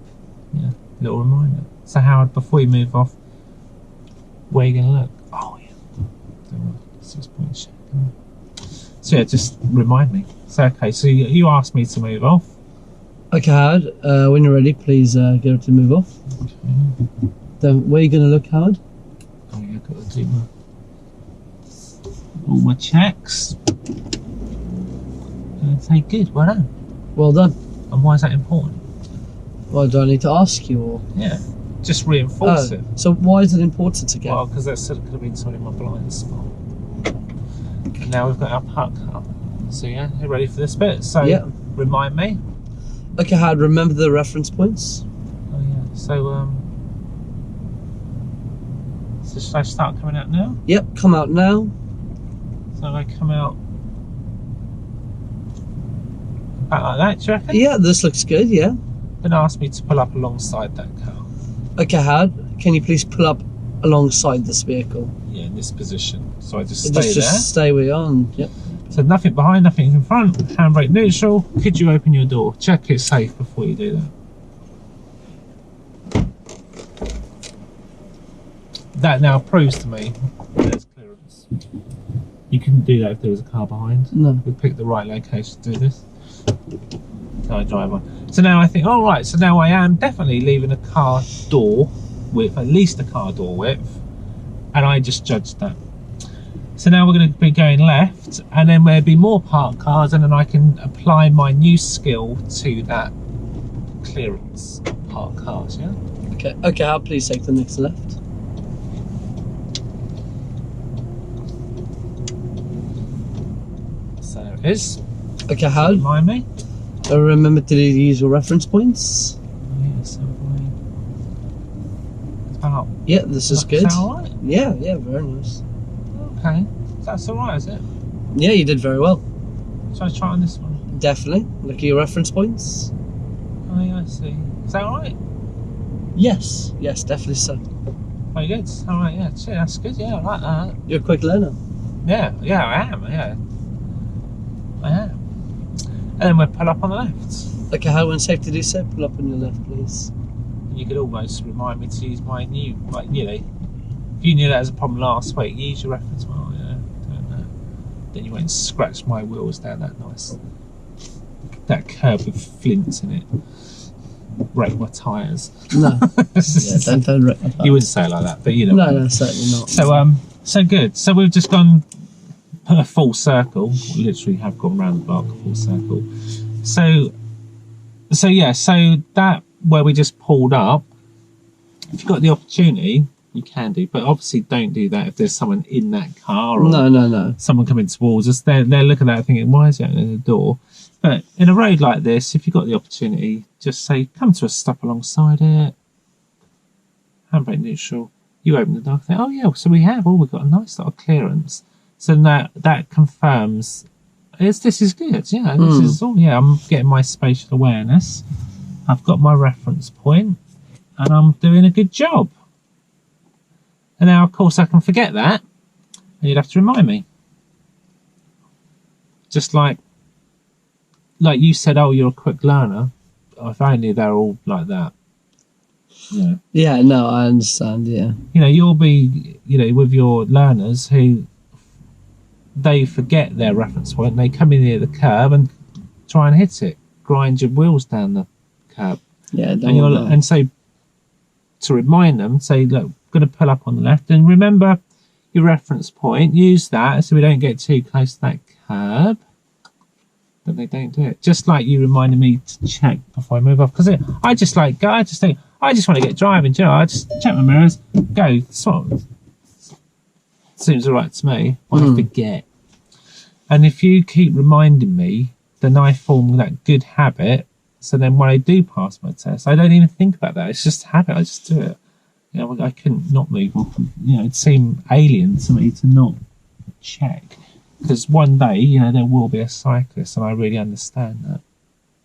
Yeah, little reminder. So Howard, before you move off, where are you going to look? Oh yeah, 6-point check. So yeah, just remind me. So okay, so you asked me to move off. Okay, Howard, when you're ready, please get her to move off. Okay. Then where are you going to look, Howard? Oh yeah, I've got to do all my checks. And say good, well done. Well done. And why is that important? Well, do I need to ask you, or? Yeah, just reinforce it. So why is it important again? Well, because that sort of could have been something in my blind spot. And now we've got our park car. So yeah, you ready for this bit? So yeah. Remind me. Okay, Howard, remember the reference points? Oh yeah. So so should I start coming out now? Yep, come out now. So I come out about like that, do you reckon? Yeah, this looks good, yeah. Then ask me to pull up alongside that car. Okay, Howard, can you please pull up alongside this vehicle? Yeah, in this position. So I just stay there. Just stay where you are, and, yep. So nothing behind, nothing in front, handbrake neutral. Could you open your door? Check it's safe before you do that. That now proves to me there's clearance. You couldn't do that if there was a car behind. No. We picked the right location to do this. So I drive on. So now I think, all right, so now I am definitely leaving a car door width, at least a car door width, and I just judged that. So now we're going to be going left, and then there'll be more parked cars, and then I can apply my new skill to that clearance parked cars, yeah? Okay, Howard, please take the next left. So there it is. Okay, Howard, Remind me. remember to use your reference points. Oh, yeah, so about. Yeah, this is good. Is that all right? Yeah, very nice. Okay. That's all right, is it? Yeah, you did very well. Shall I try on this one? Definitely. Look at your reference points. Oh, yeah, I see. Is that all right? Yes, definitely so. Very good. All right, yeah. Shit, that's good. Yeah, I like that. You're a quick learner. Yeah, I am. Yeah, I am. And then we'll pull up on the left. Okay, how when safe to do so, pull up on your left, please. And you could almost remind me to use my new, like, you know, if you knew that was a problem last week, use your reference. Well, yeah, don't know. Then you won't scratch my wheels down that nice. That curb with flints in it. Break my tyres. No. Yeah, don't wreck my tyres. You wouldn't say it like that, but you know. No, certainly not. So good. So we've just gone a full circle. Literally have gone round the block, a full circle. So yeah, so that where we just pulled up, if you've got the opportunity, you can do, but obviously don't do that if there's someone in that car or no. someone coming towards us. They're looking at that thinking, why is he opening the door? But in a road like this, if you've got the opportunity, just say, come to a stop alongside it. Handbrake neutral. You open the door, think, oh yeah, so we've got a nice lot of clearance. So that confirms this is good. Yeah, this is all. Yeah, I'm getting my spatial awareness. I've got my reference point, and I'm doing a good job. And now, of course, I can forget that, and you'd have to remind me. Just like you said, oh, you're a quick learner. If only they're all like that. Yeah. Yeah, no, I understand, yeah. You know, you'll be, with your learners who they forget their reference point, they come in near the curb and try and hit it, grind your wheels down the curb. Yeah, and so to remind them, say, look, going to pull up on the left, and remember your reference point, use that so we don't get too close to that curb. But they don't do it. Just like you reminded me to check before I move off, because I just want to get driving. Do you know, I just check my mirrors, go. Sort of seems all right to me. I forget, and if you keep reminding me, then I form that good habit. So then when I do pass my test, I don't even think about that. It's just a habit. I just do it. I couldn't not move off. It seemed alien to me to not check. Because one day, there will be a cyclist, and I really understand that.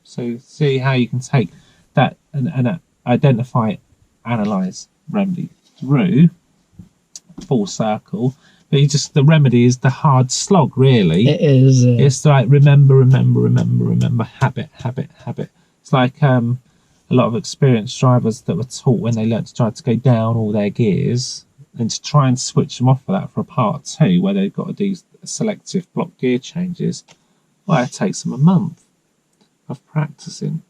So see how you can take that and identify, analyse, remedy through full circle. But you just, the remedy is the hard slog, really. It is. It's like remember, habit. It's like a lot of experienced drivers that were taught when they learnt to try to go down all their gears, and to try and switch them off of that for a part 2 where they've got to do selective block gear changes. Well, it takes them a month of practicing.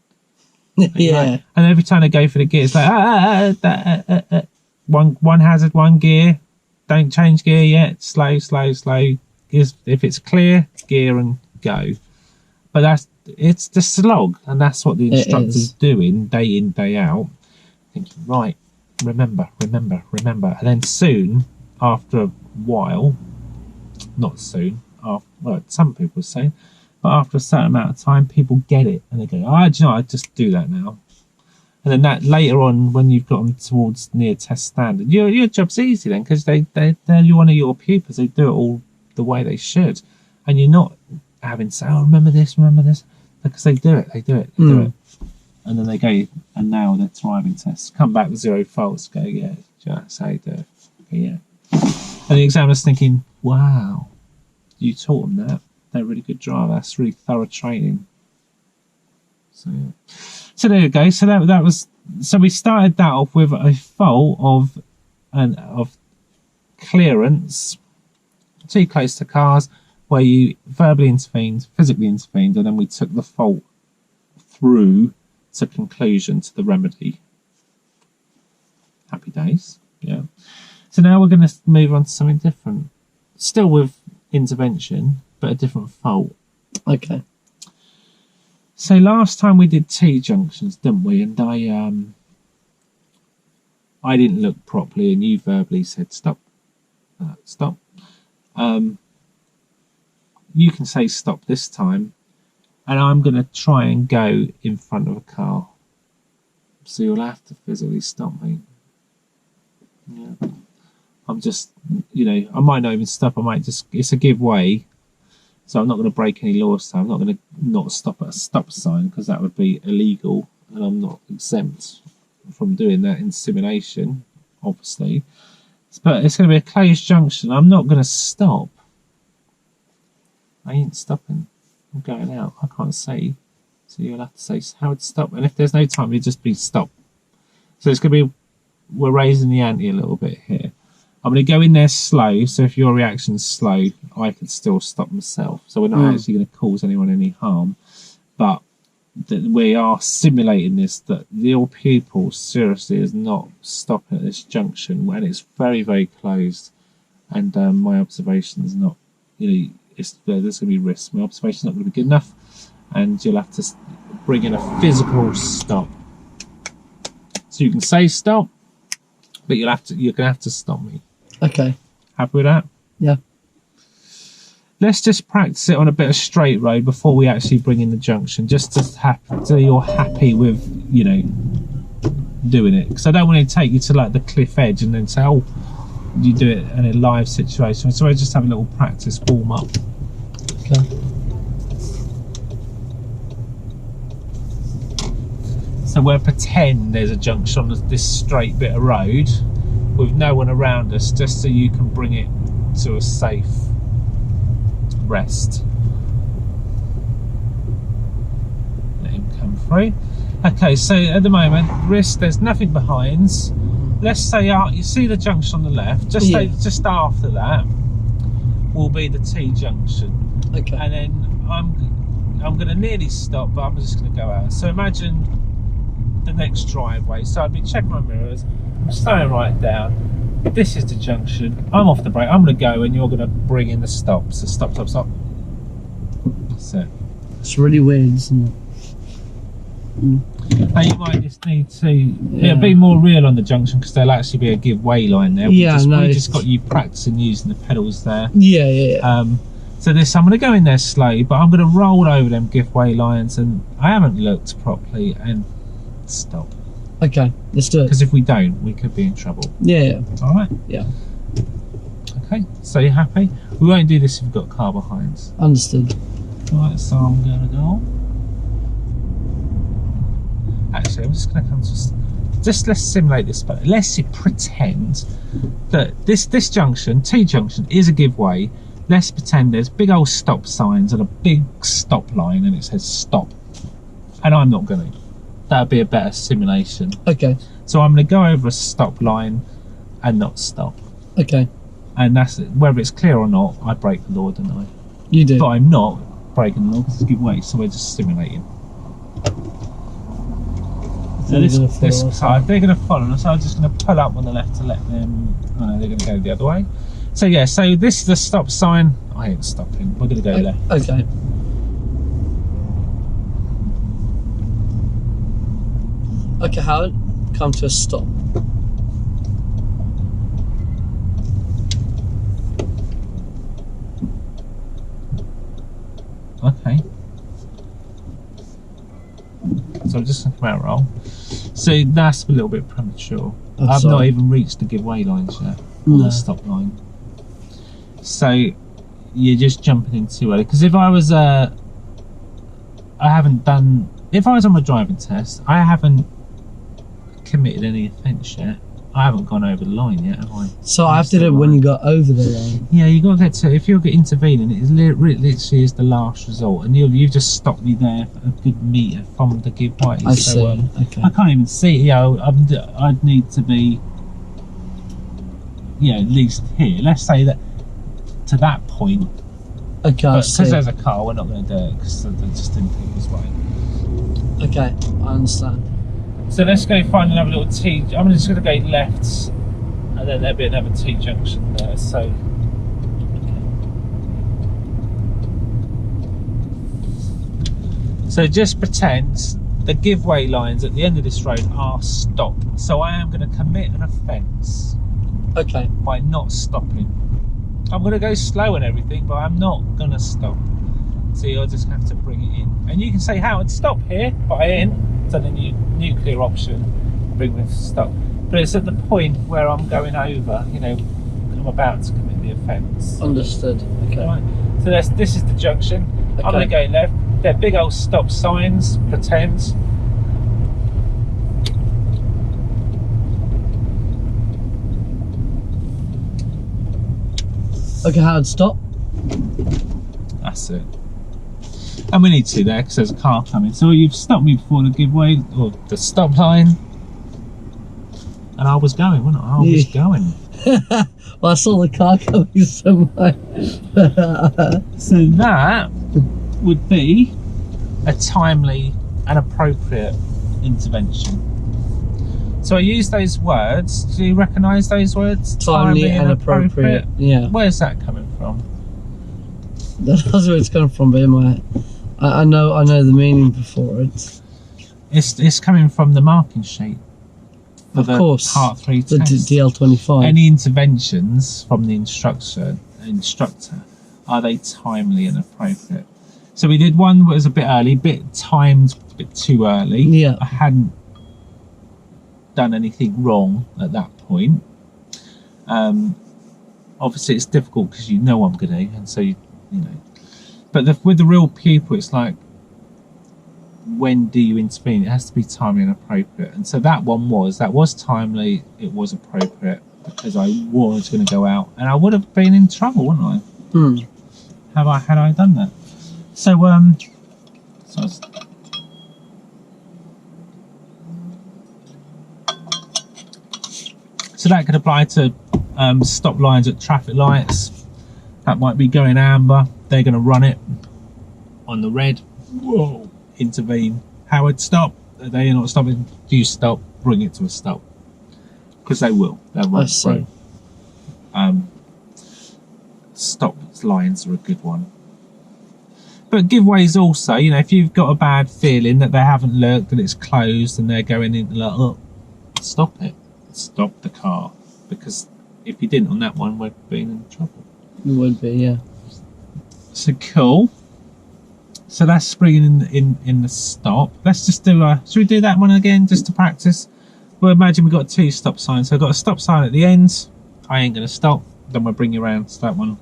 Yeah. And every time they go for the gear, it's like one hazard, one gear. Don't change gear yet. Slow. If it's clear, gear and go. But it's the slog, and that's what the instructor's doing day in, day out. Thinking, right, remember. And then soon, after a while, not soon, well, some people say, but after a certain amount of time, people get it, and they go, oh, do you know, I just do that now. And then that later on, when you've got them towards near test standard, your job's easy then, because they're one of your pupils. They do it all the way they should, and you're not having to say, "Oh, remember this," because they do it. They do it, and then they go and nail their driving tests. Come back with 0 faults. Go, yeah, that's how you do it. Okay, yeah. And the examiner's thinking, "Wow, you taught them that. They're a really good driver. That's really thorough training." So yeah. So there you go. So that was. So we started that off with a fault of clearance too close to cars, where you verbally intervened, physically intervened, and then we took the fault through to conclusion, to the remedy. Happy days. Yeah. So now we're going to move on to something different, still with intervention, but a different fault. Okay. So last time we did T-junctions, didn't we? And I didn't look properly, and you verbally said stop. Stop. You can say stop this time, and I'm going to try and go in front of a car. So you'll have to physically stop me. Yeah. I'm just, I might not even stop. I might just, it's a give way. So I'm not going to break any laws. So I'm not going to not stop at a stop sign, because that would be illegal, and I'm not exempt from doing that in simulation, obviously. But it's going to be a closed junction. I'm not going to stop. I ain't stopping. I'm going out. I can't say. So you'll have to say, Howard, stop. And if there's no time, it'll just be stop. So it's going to be, we're raising the ante a little bit here. I'm going to go in there slow, so if your reaction's slow, I can still stop myself. So we're not actually going to cause anyone any harm, but we are simulating this, that your pupil seriously is not stopping at this junction when it's very, very closed, and my observation is not, there's going to be risks. My observation's not going to be good enough, and you'll have to bring in a physical stop. So you can say stop, but you're going to have to stop me. Okay. Happy with that? Yeah. Let's just practice it on a bit of straight road before we actually bring in the junction, just so you're happy with, doing it. Because I don't want to take you to like the cliff edge and then say, oh, you do it in a live situation. So I just have a little practice warm up. Okay. So we'll pretend there's a junction on this straight bit of road with no one around us, just so you can bring it to a safe rest. Let him come through. Okay, so at the moment, wrist, there's nothing behind. Let's say you see the junction on the left. Just after that will be the T junction. Okay. And then I'm going to nearly stop, but I'm just going to go out. So imagine the next driveway. So I'd be checking my mirrors. I'm slowing right down. This is the junction. I'm off the brake. I'm going to go, and you're going to bring in the stop. So stop. That's it. It's really weird, isn't it? Now you might just need to be more real on the junction, because there'll actually be a give way line there. We just got you practicing using the pedals there. So this, I'm going to go in there slow, but I'm going to roll over them give way lines, and I haven't looked properly, and stop. Okay, let's do it. Because if we don't, we could be in trouble. Yeah. All right. Yeah. Okay. So you happy? We won't do this if we've got a car behind. Understood. All right. So I'm going to go. Actually, I'm just going to come let's simulate this, but let's pretend that this junction, T-junction, is a give way. Let's pretend there's big old stop signs and a big stop line and it says stop. And I'm not going to. That would be a better simulation. Okay. So I'm going to go over a stop line and not stop. Okay. And that's it. Whether it's clear or not, I break the law, don't I? You do. But I'm not breaking the law because it's a give way, so we're just simulating. So this car, they're going to follow us. So I'm just going to pull up on the left to let them. Oh no, they're going to go the other way. So yeah, so this is the stop sign. I ain't stopping. We're going to go left. Okay. Okay, Howard, come to a stop. Okay. So I'm just going to come out wrong. So that's a little bit premature. I've not even reached the give way lines yet. Or the stop line. So you're just jumping in too early. Because if I was if I was on my driving test, I haven't committed any offence yet. I haven't gone over the line yet, have I? So I have to do it when you got over the line. Yeah, you got to get to. If you're intervening, it literally is the last resort, and you've just stopped me there for a good metre from the give way. I see. Okay. I can't even see. You know, I'd need to be, at least here. Let's say that to that point. Okay. Because there's a car, we're not going to do it because they just didn't think us right. Okay, I understand. So let's go find another little T. I'm just going to go left, and then there'll be another T junction there. So, so just pretend the give way lines at the end of this road are stop. So I am going to commit an offence. Okay. By not stopping. I'm going to go slow and everything, but I'm not going to stop. So you'll just have to bring it in, and you can say, Howard, stop here, buy in. So the nuclear option, bring me to stop. But it's at the point where I'm going over, I'm about to commit the offence. Understood. Okay. Right. So this is the junction. Okay. I'm going to go left. They're big old stop signs, pretend. Okay, Howard, stop. That's it. And we need to there because there's a car coming. So you've stopped me before the give way or the stop line, and I was going, wasn't I? I was going. Well, I saw the car coming somewhere. So that would be a timely and appropriate intervention. So I use those words. Do you recognise those words? Timely and appropriate. Yeah. Where's that coming from? That's where it's coming from, but I know the meaning before it. It's coming from the marking sheet. Of course. Part 3 the test. DL25. Any interventions from the instructor, are they timely and appropriate? So we did one that was a bit early, a bit too early. Yeah. I hadn't done anything wrong at that point. Obviously it's difficult because I'm going to, and so but with the real pupil, it's like, when do you intervene? It has to be timely and appropriate. And so that was timely, it was appropriate, because I was going to go out and I would have been in trouble, wouldn't I? Had I done that? So so that could apply to stop lines at traffic lights. That might be going amber. They're going to run it on the red. Whoa! Intervene. Howard, stop. They're not stopping. Do you stop? Bring it to a stop. Because they will. They'll run through. Stop lines are a good one. But giveaways also, if you've got a bad feeling that they haven't looked and it's closed and they're going in, like, oh, stop it. Stop the car. Because if you didn't on that one, we'd be in trouble. You would be, yeah. So cool. So that's bringing in the stop. Let's just do should we do that one again just to practice? Well, imagine we've got 2 stop signs. So I've got a stop sign at the end. I ain't going to stop. Then we'll bring you around to that one.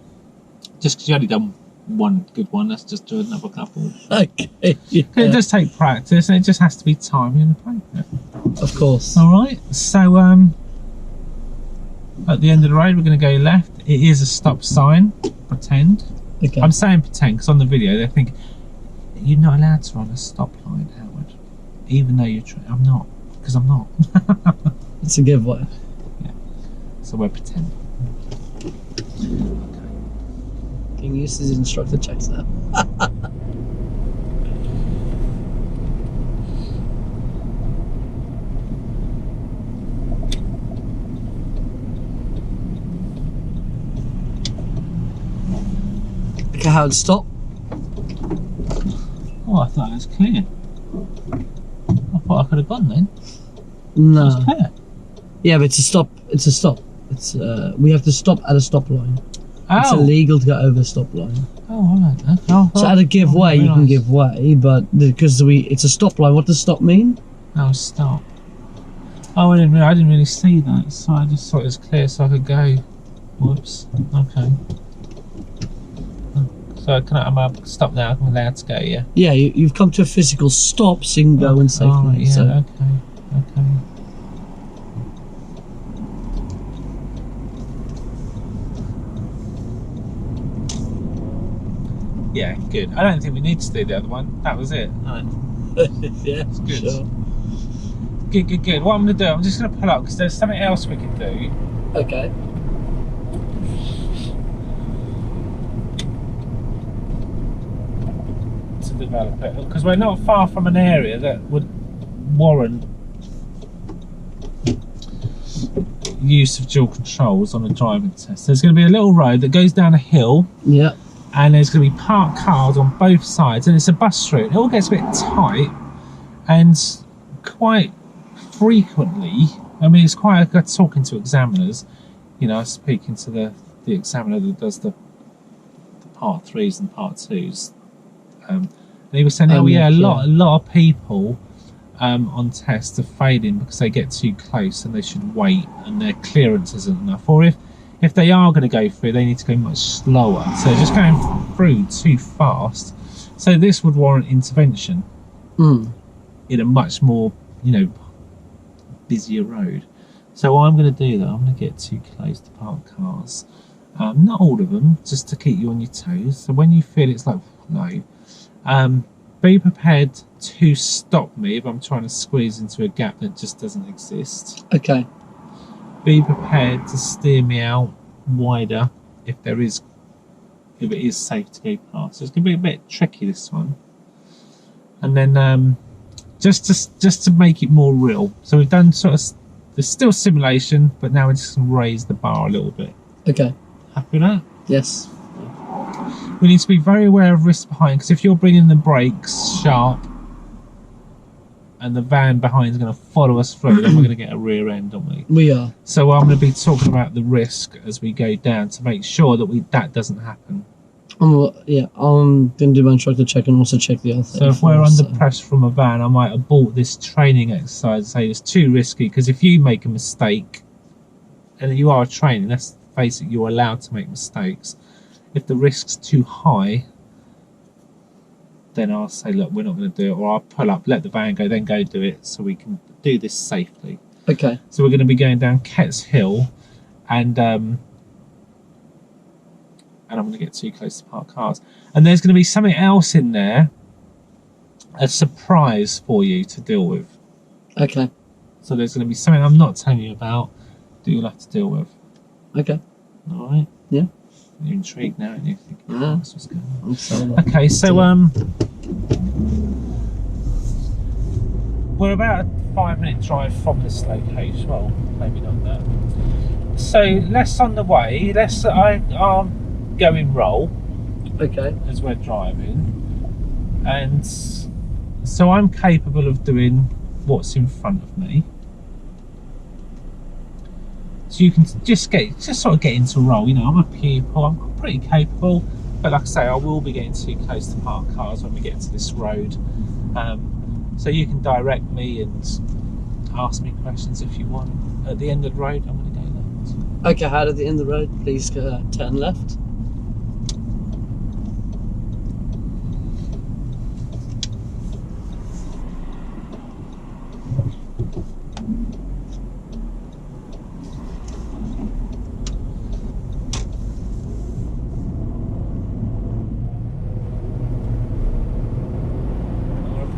Just because you only done one good one, let's just do another couple. Okay. Yeah. It does take practice and it just has to be timely and appropriate. Of course. All right. So at the end of the road, we're going to go left. It is a stop sign. Pretend. Okay. I'm saying pretend because on the video they think you're not allowed to run a stop line, Howard. Even though you're I'm not, because I'm not. It's a giveaway. Yeah. So we're pretend. Okay. Getting used to his instructor checks now. Okay, Howard, stop. Oh, I thought it was clear. I thought I could have gone then. No. It's clear. Yeah, but it's a stop. It's a stop. It's we have to stop at a stop line. Oh. It's illegal to go over a stop line. Oh, all right. Then. Oh, So at a give way, you can give way, but because it's a stop line, what does stop mean? Oh, stop. Oh, I didn't really see that. So I just thought it was clear, so I could go. Whoops. Okay. So can I stop now? I'm allowed to go, yeah? Yeah, you've come to a physical stop, so you can go and safely. Oh, yeah, so. okay. Yeah, good. I don't think we need to do the other one. That was it. Right. Yeah, It's good. sure. Good. What I'm going to do, I'm just going to pull up because there's something else we can do. Okay. To develop it, because we're not far from an area that would warrant use of dual controls on a driving test. There's going to be a little road that goes down a hill. Yeah. And there's going to be parked cars on both sides, and it's a bus route. It all gets a bit tight, and quite frequently, I mean, it's quite good talking to examiners. You know, speaking to the examiner that does the part 3s and part 2s. And he was saying, a lot of people on tests are failing because they get too close and they should wait, and their clearance isn't enough. Or if they are going to go through, they need to go much slower. So just going through too fast. So this would warrant intervention in a much more, busier road. So I'm going to do that. I'm going to get too close to parked cars. Not all of them, just to keep you on your toes. So when you feel it's like, no, be prepared to stop me if I'm trying to squeeze into a gap that just doesn't exist. Okay. Be prepared to steer me out wider if it is safe to go past. So it's going to be a bit tricky, this one. And then just to make it more real. So we've done there's still simulation, but now we're just going to raise the bar a little bit. Okay. Happy with that? Yes. We need to be very aware of risks behind, because if you're bringing the brakes sharp and the van behind is going to follow us through, then we're going to get a rear end, aren't we? We are. So I'm going to be talking about the risk as we go down to make sure that doesn't happen. I'm going to do my instructor check and also check the other thing. So if we're under pressure from a van, I might abort this training exercise and say it's too risky, because if you make a mistake, and you are training, let's face it, you're allowed to make mistakes. If the risk's too high, then I'll say, look, we're not going to do it, or I'll pull up, let the van go, then go do it, so we can do this safely. Okay. So we're going to be going down Ketts Hill, and I'm going to get too close to parked cars. And there's going to be something else in there, a surprise for you to deal with. Okay. So there's going to be something I'm not telling you about that you'll have to deal with. Okay. All right. Yeah. You're intrigued now, and you're thinking, Yeah. what's going on? I'm sorry. Okay, so we're about a 5-minute drive from this location. Well, maybe not that. So less on the way. I'm going roll. Okay. As we're driving, and so I'm capable of doing what's in front of me. So you can just sort of get into roll. I'm a pupil, I'm pretty capable, but like I say, I will be getting too close to parked cars when we get to this road. So you can direct me and ask me questions if you want. At the end of the road, I'm going to go left. Okay, how at the end of the road, please turn left.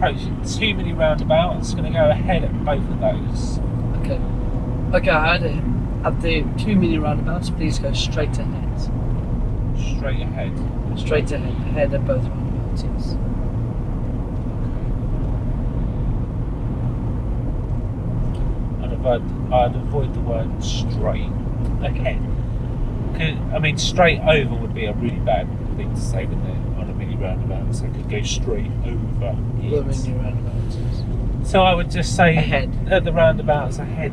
approaching too many roundabouts. Going to go ahead at both of those. Okay. Okay, I had it. At the 2 mini roundabouts, please go straight ahead. Straight ahead. Straight ahead. Ahead at both roundabouts, yes. I'd avoid the word straight ahead. I mean, straight over would be a really bad thing to say, wouldn't it, on a mini roundabout? So I could go straight over it. The mini roundabouts, yes. So I would just say ahead. At the roundabouts ahead.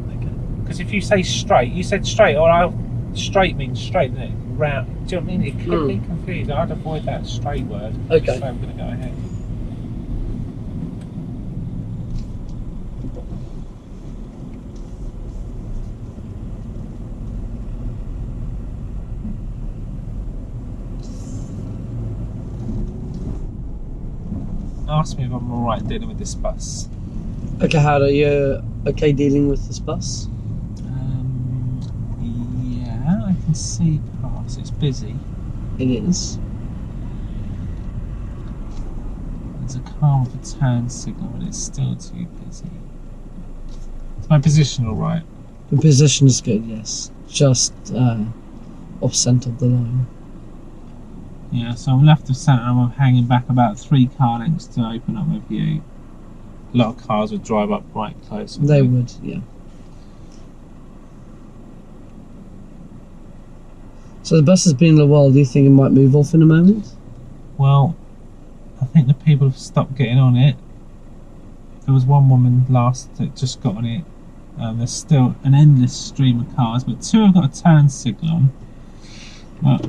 Okay. Because if you say straight, you said straight, or straight means straight, isn't it? Round. Do you know what I mean? It could be confused. I'd avoid that straight word. Okay. So I'm going to go ahead. Ask me if I'm alright dealing with this bus. Okay, Howard, are you okay dealing with this bus? Yeah, I can see past. It's busy. It is. There's a car with a turn signal, but it's still too busy. Is my position alright? The position is good, yes. Just off centre of the line. Yeah, so I'm left of centre and I'm hanging back about 3 car lengths to open up my view. A lot of cars would drive up right close. They would, yeah. So the bus has been in a while. Do you think it might move off in a moment? Well, I think the people have stopped getting on it. There was one woman last that just got on it. There's still an endless stream of cars, but 2 have got a turn signal on.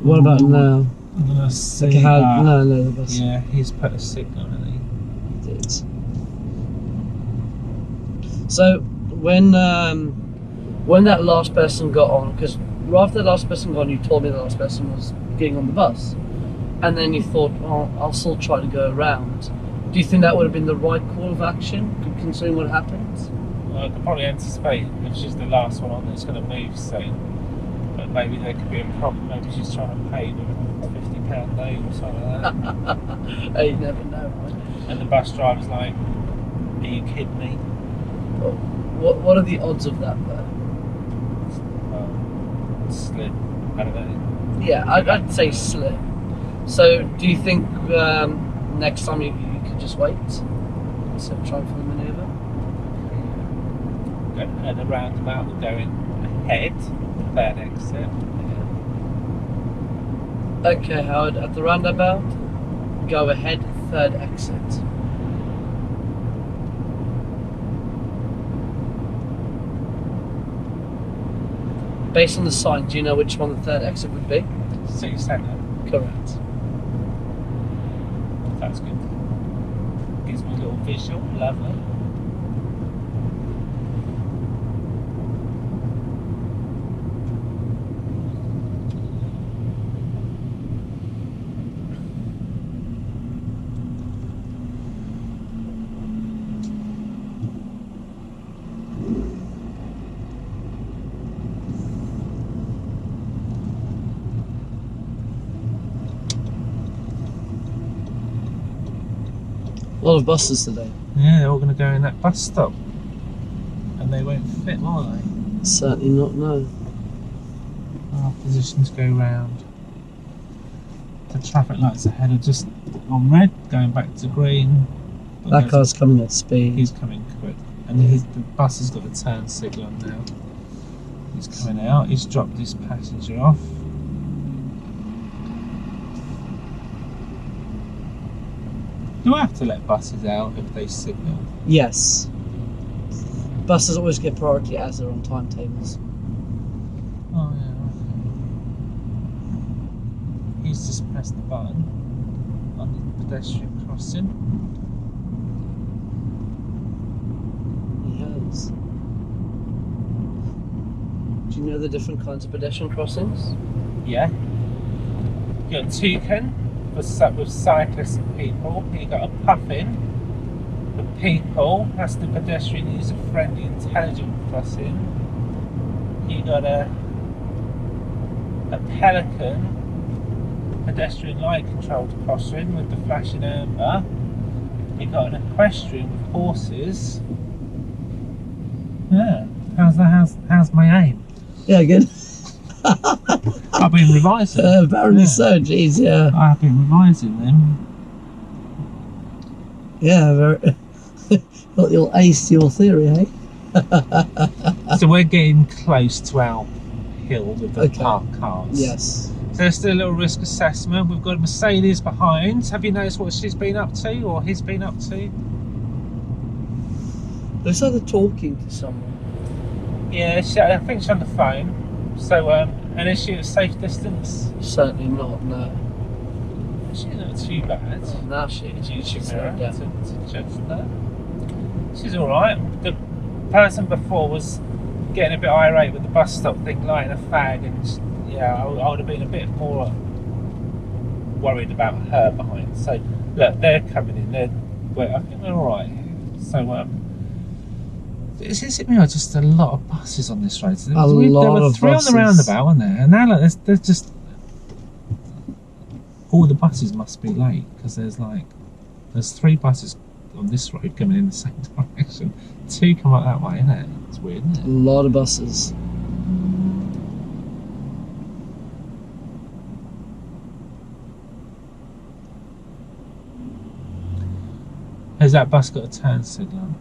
What about now? I'm gonna see. Okay, no, the bus. Yeah, he's put a signal on it. He did. So when that last person got on, because after the last person got on, you told me the last person was getting on the bus, and then you thought, oh, I'll still try to go around. Do you think that would have been the right call of action, considering what happened? Well, I could probably anticipate if she's the last one on that's going to move soon. But maybe there could be a problem. Maybe she's trying to pay with a £50 note or something like that. You never know. And the bus driver's like, are you kidding me? What are the odds of that, though? Slim. I don't know. Yeah, I'd say slim. So, do you think next time you could just wait instead of trying for the manoeuvre? At the roundabout, we're going ahead, third exit. Okay, Howard, at the roundabout, go ahead, third exit. Based on the sign, do you know which one the third exit would be? City centre. Correct. That's good. Gives me a little visual, lovely. A lot of buses today. Yeah, they're all going to go in that bus stop. And they won't fit, will they? Certainly not, no. Our positions go round. The traffic lights ahead are just on red, going back to green. But That car's coming at speed. He's coming quick. And the bus has got a turn signal on now. He's coming out, he's dropped his passenger off. Do I have to let buses out if they signal? Yes. Buses always get priority as they're on timetables. Oh yeah, okay. He's just pressed the button on the pedestrian crossing. He has. Do you know the different kinds of pedestrian crossings? Yeah. You got toucan with cyclists and people. You got a puffin for people. That's the pedestrian user-friendly intelligent crossing. You got a pelican pedestrian light controlled crossing with the flashing amber. You've got an equestrian with horses. Yeah. How's my aim? Yeah, good. I've been revising. Apparently so, geez, yeah. I have been revising them. Yeah, very. You'll ace your theory, eh? So we're getting close to our hill with the parked cars. Yes. So let's do a little risk assessment. We've got a Mercedes behind. Have you noticed what she's been up to, or he's been up to? Looks like they're talking to someone. Yeah, I think she's on the phone. So, and is she at a safe distance? Certainly not, no. She's not too bad. Oh, now she is. She's Yeah. to judge that. She's alright. The person before was getting a bit irate with the bus stop thing, lighting a fag, and yeah, I would have been a bit more worried about her behind. So, look, they're coming in. I think we're alright. So, is it me or just a lot of buses on this road? There were three on the roundabout, weren't there? And now look, there's just all the buses must be late because there's 3 buses on this road coming in the same direction. 2 come up that way, isn't it? It's weird, isn't it? A lot of buses. Has that bus got a turn signal?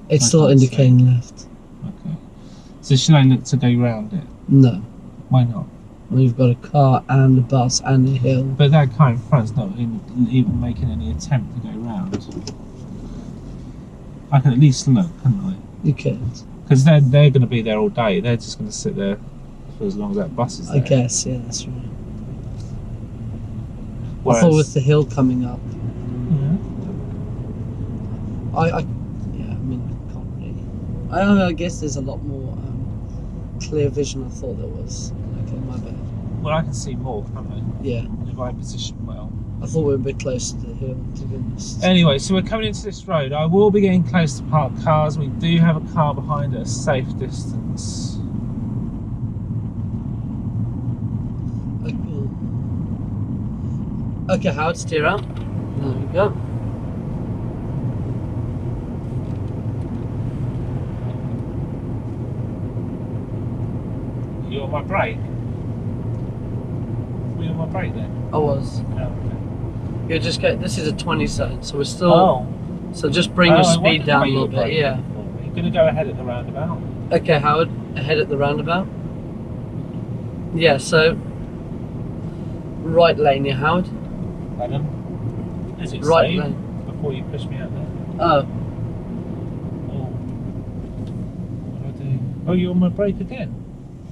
It's still indicating left. Okay. So should I look to go round it? No. Why not? We've got a car and a bus and a hill. But that car in front's not even making any attempt to go round. I can at least look, can't I? You could. Because they're going to be there all day. They're just going to sit there for as long as that bus is there. I guess, yeah, that's right. Whereas, I thought with the hill coming up. Yeah. I guess there's a lot more clear vision. I thought there was. Okay, my bad. Well, I can see more, can't I? Yeah. If I position well. I thought we were a bit closer to the hill, to be honest. Anyway, so we're coming into this road. I will be getting close to parked cars. We do have a car behind at a safe distance. Okay, Howard, steer out. There we go. You're on my brake? Were you on my brake then? I was. Oh, okay. Yeah, just get. This is a 20 zone, so we're still. Oh. So just bring your speed down a little bit. Yeah. You're going to go ahead at the roundabout. Okay, Howard, ahead at the roundabout. Yeah. So. Right lane, yeah, Howard. Adam, is it right safe lane before you push me out there? Oh. Oh. What do I do? Oh, you're on my brake again.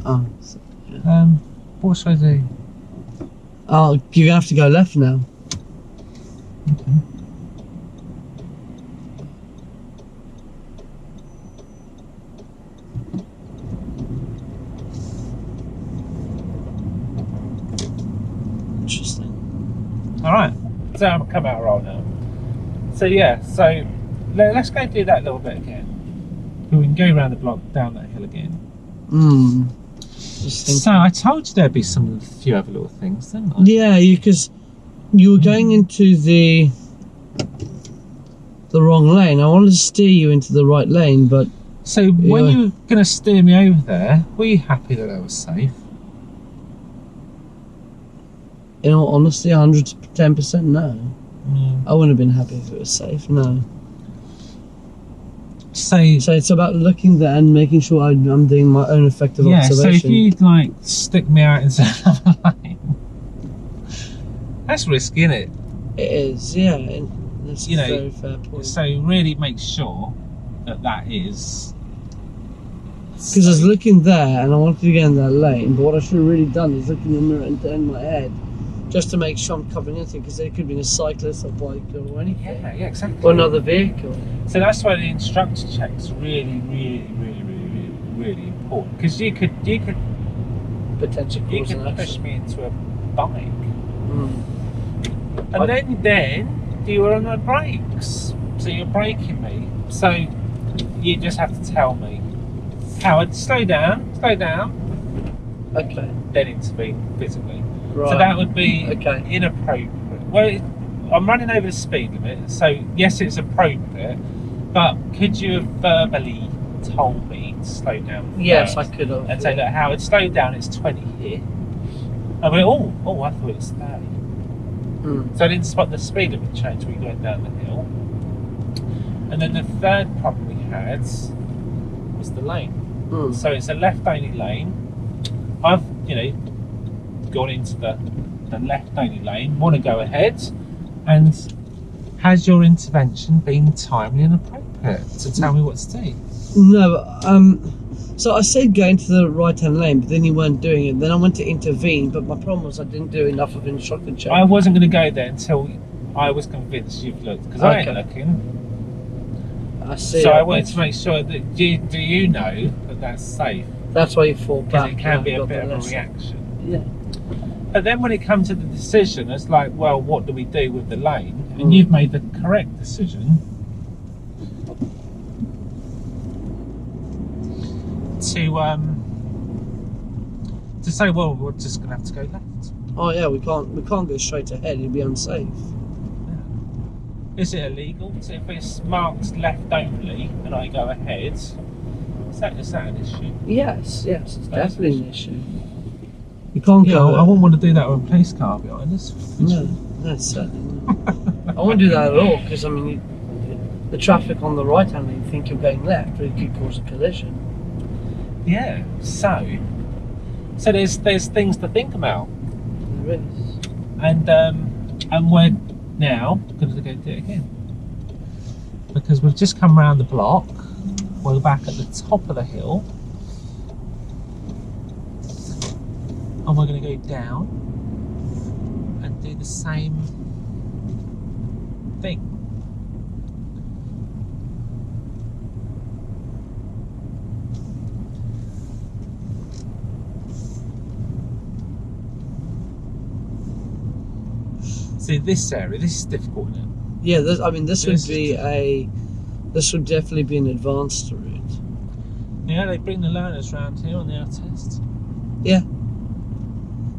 Oh. So, yeah. What should I do? Oh, you're gonna have to go left now. Okay. Interesting. All right. So I'm come out right now. So yeah. So let's go do that little bit again. We can go around the block, down that hill again. Hmm. So I told you there'd be a few other little things, didn't I? Yeah, because you were going into the wrong lane. I wanted to steer you into the right lane, but so when you were going to steer me over there, were you happy that I was safe? in all honesty, 110% no. Mm. I wouldn't have been happy if it was safe. No. So it's about looking there and making sure I'm doing my own effective observation. So if you like stick me out into another lane, that's risky, isn't it? It is, yeah. That's a very fair point. So really make sure that is. Because I was looking there and I wanted to get in that lane, but what I should have really done is look in the mirror and turn my head just to make sure I'm covering anything, because there could be a cyclist or bike or anything. Yeah, exactly. Or another vehicle. So that's why the instructor check's really important, because you could Potentially cause an push accident. me into a bike, Mm. and then you were on the brakes, so you're braking me. So you just have to tell me, Howard, slow down, Okay. then intervene physically. Right. So that would be Okay. inappropriate. Well, I'm running over the speed limit, so yes, it's appropriate, but could you have verbally told me to slow down? Yes, first I could have. And say, look, Howard, slow down, it's 20 here. I went, oh, I thought it was 30. So I didn't spot the speed limit change when we went down the hill. And then the third problem we had was the lane. So it's a left-only lane. I've, gone into the left-only lane, want to go ahead, and has your intervention been timely and appropriate to tell me what to do? No, so I said go into the right-hand lane, but then you weren't doing it. Then I went to intervene, but my problem was I didn't do enough of instructor check. I wasn't going to go there until I was convinced you've looked, because I ain't looking. I see. So I wanted to make sure that do you know that that's safe? That's why you fall back. Because it can be a bit of a reaction. Yeah. But then when it comes to the decision, it's like, well, what do we do with the lane? And you've made the correct decision to say, well, we're just going to have to go left. Oh yeah, we can't go straight ahead. It'd be unsafe. Yeah. Is it illegal? So if it's marked left only and I go ahead, is that an issue? Yes, it's definitely an issue. You can't go. I wouldn't want to do that with a police car behind us. No, that's certainly not. I won't do that at all, because I mean, the traffic on the right-hand lane think you're going left, but it could cause a collision. Yeah. So there's things to think about. There is. And we're now going to go do it again, because we've just come round the block. We're back at the top of the hill. And we're going to go down and do the same thing. See, this area, this is difficult, isn't it? Yeah, this would definitely be an advanced route. Yeah, they bring the learners round here on their test. Yeah.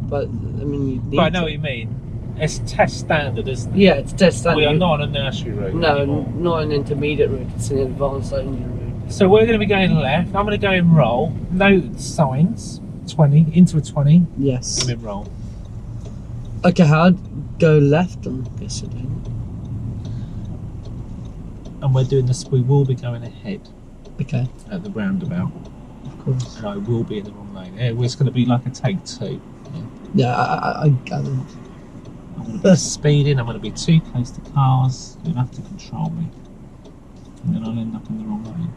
But, I mean, you need But I know what you mean. It's test standard, isn't it? Yeah, it's test standard. We are not on a nursery route anymore. Not an intermediate route, it's an advanced only route. So we're going to be going left. I'm going to go in roll. No signs. 20, into a 20. Yes. I'm in roll. Okay, Howard, go left, I guess you do. And we're doing this, we will be going ahead. Okay. At the roundabout. Of course. And I will be in the wrong lane. It's going to be like a take two. Yeah, I gather. I'm going to be speeding, I'm going to be too close to cars, you'll have to control me. And then I'll end up in the wrong lane.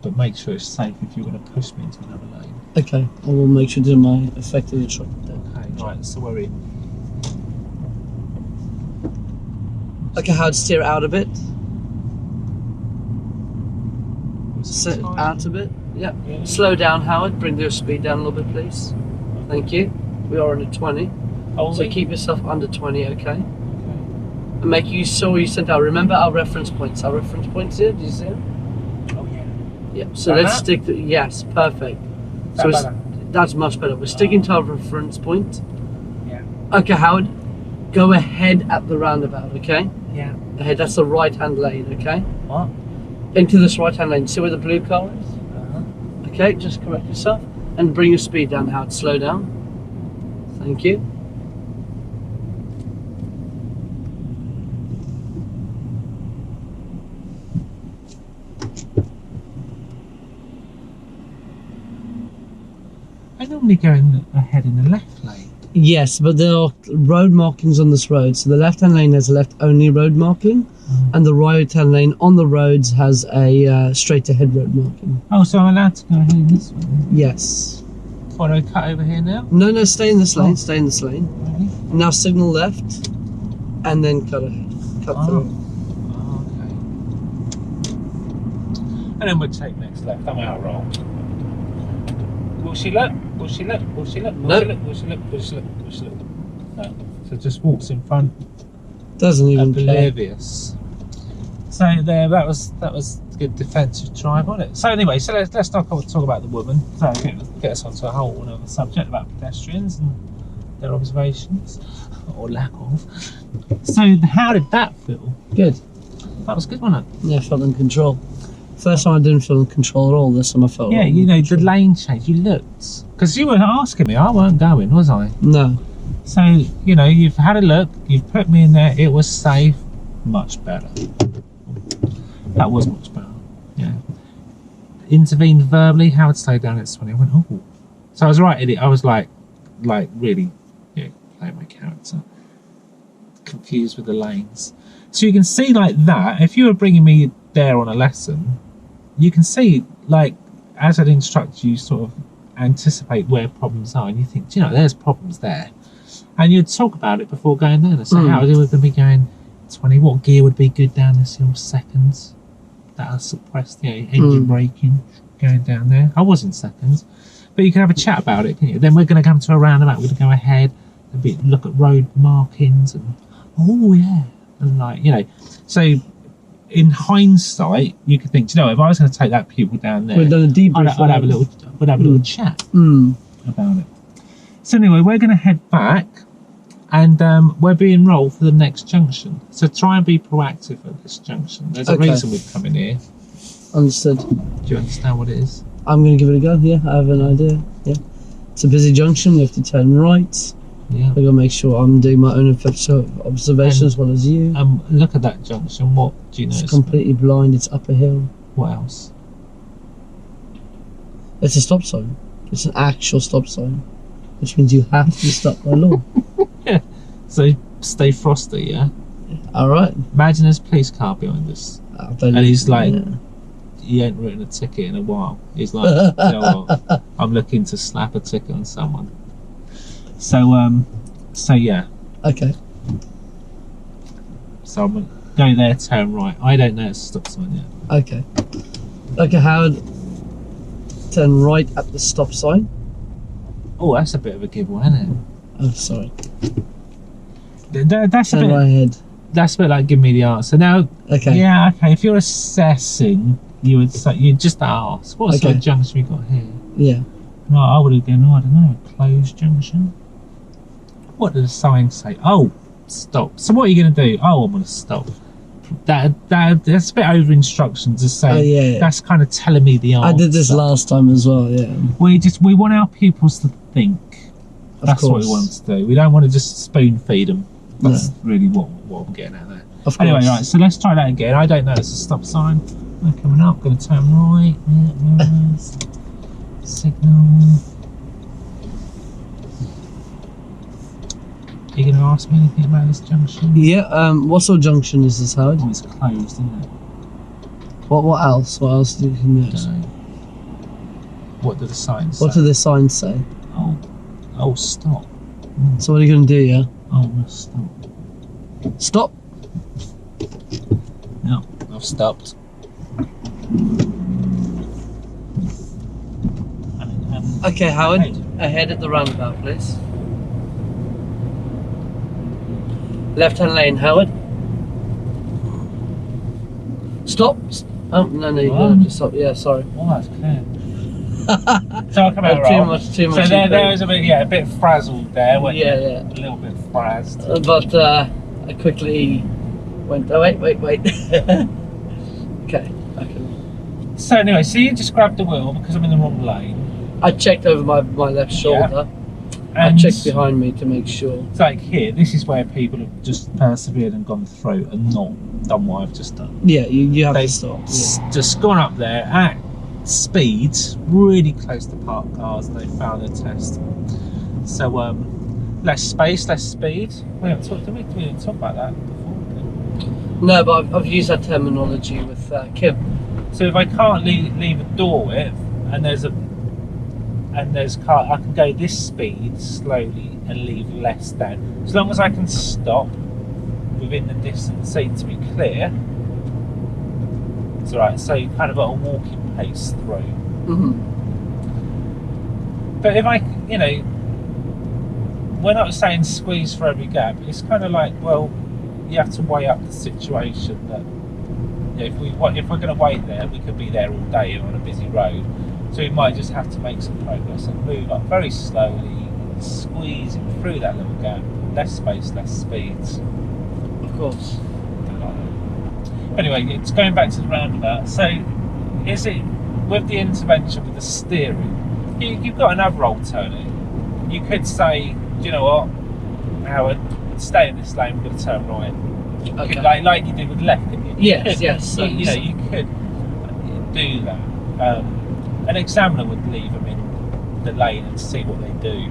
But make sure it's safe if you're going to push me into another lane. Okay, I will make sure to do my effective instructor. Okay, right, so we're in. Okay, how to steer out a bit. Sit out a bit. Yeah. Slow down, Howard. Bring your speed down a little bit, please. Thank you. We are under 20. So keep yourself under 20, okay? And make sure you sent out. Remember our reference points. Our reference points here, do you see them? Oh, yeah. Yeah, so let's stick to. Yes, perfect. So that's much better. We're sticking to our reference point. Yeah. Okay, Howard. Go ahead at the roundabout, okay? Yeah. Ahead, that's the right-hand lane, okay? What? Into this right-hand lane. See where the blue car is? Okay, just correct yourself. And bring your speed down, Howard. Slow down. Thank you. I normally go ahead in the left lane. Yes, but there are road markings on this road. So the left-hand lane has a left-only road marking, and the right-hand lane on the roads has a straight-ahead road marking. Oh, so I'm allowed to go ahead in this one? Yes. What, do I cut over here now? No, stay in this lane. Stay in this lane. Really? Now signal left, and then cut ahead. Cut through. Oh, okay. And then we'll take next left. I'm out of roll. Will she look? Will she look? Will she look? Will she look? Will she look? Will she look? Will she look? No. So just walks in front. Doesn't even care. Oblivious. So there, that was good defensive drive on it. So anyway, so let's not talk about the woman. So get us onto a whole other subject about pedestrians and their observations. or lack of. So how did that feel? Good. That was good, wasn't it? Yeah, I felt in control. First time I didn't feel in control at all. This time I felt. Yeah, you know, the lane change. You looked, because you were asking me. I weren't going, was I? No. So you know, you've had a look. You've put me in there. It was safe. Much better. That was much better. Yeah. Intervened verbally. Howard slowed down at 20. I went, oh. So I was right in it. I was like really, you know, playing my character. Confused with the lanes. So you can see like that. If you were bringing me there on a lesson, you can see, like, as an instructor, you sort of anticipate where problems are, and you think, do you know, there's problems there, and you'd talk about it before going down. So how we going to be going 20? What gear would be good down this hill? Seconds. That are suppressed, you know, engine braking going down there. I was in seconds, but you can have a chat about it, can you? Then we're going to come to a roundabout. We're going to go ahead and look at road markings, and oh yeah, and like, you know, so. In hindsight, you could think, you know, if I was going to take that pupil down there, We've done a debrief. I'd have a little chat about it. So anyway, we're going to head back, and we're being rolled for the next junction. So try and be proactive at this junction. There's a reason we've come in here. Understood. Do you understand what it is? I'm going to give it a go. Yeah, I have an idea. Yeah, it's a busy junction. We have to turn right. Yeah. I've got to make sure I'm doing my own observation as well as you. Look at that junction. What do you notice? It's completely blind. It's up a hill. What else? It's a stop sign. It's an actual stop sign, which means you have to stop by law. Yeah. So stay frosty, yeah? All right. Imagine there's a police car behind us. And he's like, he ain't written a ticket in a while. He's like, you know what? I'm looking to slap a ticket on someone. So yeah. Okay. So I'm gonna go there, turn right. I don't know it's a stop sign yet. Okay. Okay, Howard. Turn right at the stop sign. Oh, that's a bit of a giveaway, isn't it? Oh, sorry. That's turn right ahead. That's a bit like give me the answer. Now, okay. Yeah, okay. If you're assessing, you'd just ask, what sort of junction we got here? Yeah. No, I would have gone, I don't know, a closed junction. What did the sign say? Oh, stop. So what are you going to do? Oh, I'm going to stop. That's a bit over instruction to say. That's kind of telling me the answer. I did this last time as well. Yeah. We want our pupils to think. That's what we want to do. We don't want to just spoon feed them. That's really what I'm getting at there. Of course. Anyway, right. So let's try that again. I don't know. It's a stop sign. We're coming up. Going to turn right. Signal. Are you going to ask me anything about this junction? Yeah, what sort of junction is this, Howard? Oh, it's closed, isn't it? What else? What else do you notice? What do the signs say? What do the signs say? Oh, stop. So what are you going to do, yeah? Oh, no, stop. Stop? No, I've stopped. Okay, Howard, ahead at the roundabout, please. Left-hand lane, Howard. Stop. Oh, no, you don't have to stop. Yeah, sorry. Oh, that's clear. So I'll come out too much. So there was a bit frazzled there. Yeah. A little bit frazzed. But I quickly went, oh, wait. Okay. So anyway, so you just grabbed the wheel because I'm in the wrong lane. I checked over my left shoulder. And I checked behind me to make sure. It's like here, this is where people have just persevered and gone through and not done what I've just done. Yeah, you have to stop. Just gone up there at speed, really close to parked cars, and they found their test. So less space, less speed. We didn't talk about that before. No, but I've used that terminology with Kim. So if I can't leave a door width, and there's car, I can go this speed slowly and leave less down. As long as I can stop within the distance, say to be clear, it's alright. So you kind of got a walking pace through. But if we're not saying squeeze for every gap. It's kind of like, well, you have to weigh up the situation that if we're going to wait there, we could be there all day on a busy road. So we might just have to make some progress and move up very slowly, squeezing through that little gap. less space, less speed. Of course. Anyway, it's going back to the roundabout. So, is it with the intervention with the steering? You've got another alternative. You could say, do you know what, Howard, stay in this lane. We're going to turn right. Okay. Could, like you did with left, couldn't you? Yes, yes. So, you know, you could do that. An examiner would leave them in the lane and see what they do.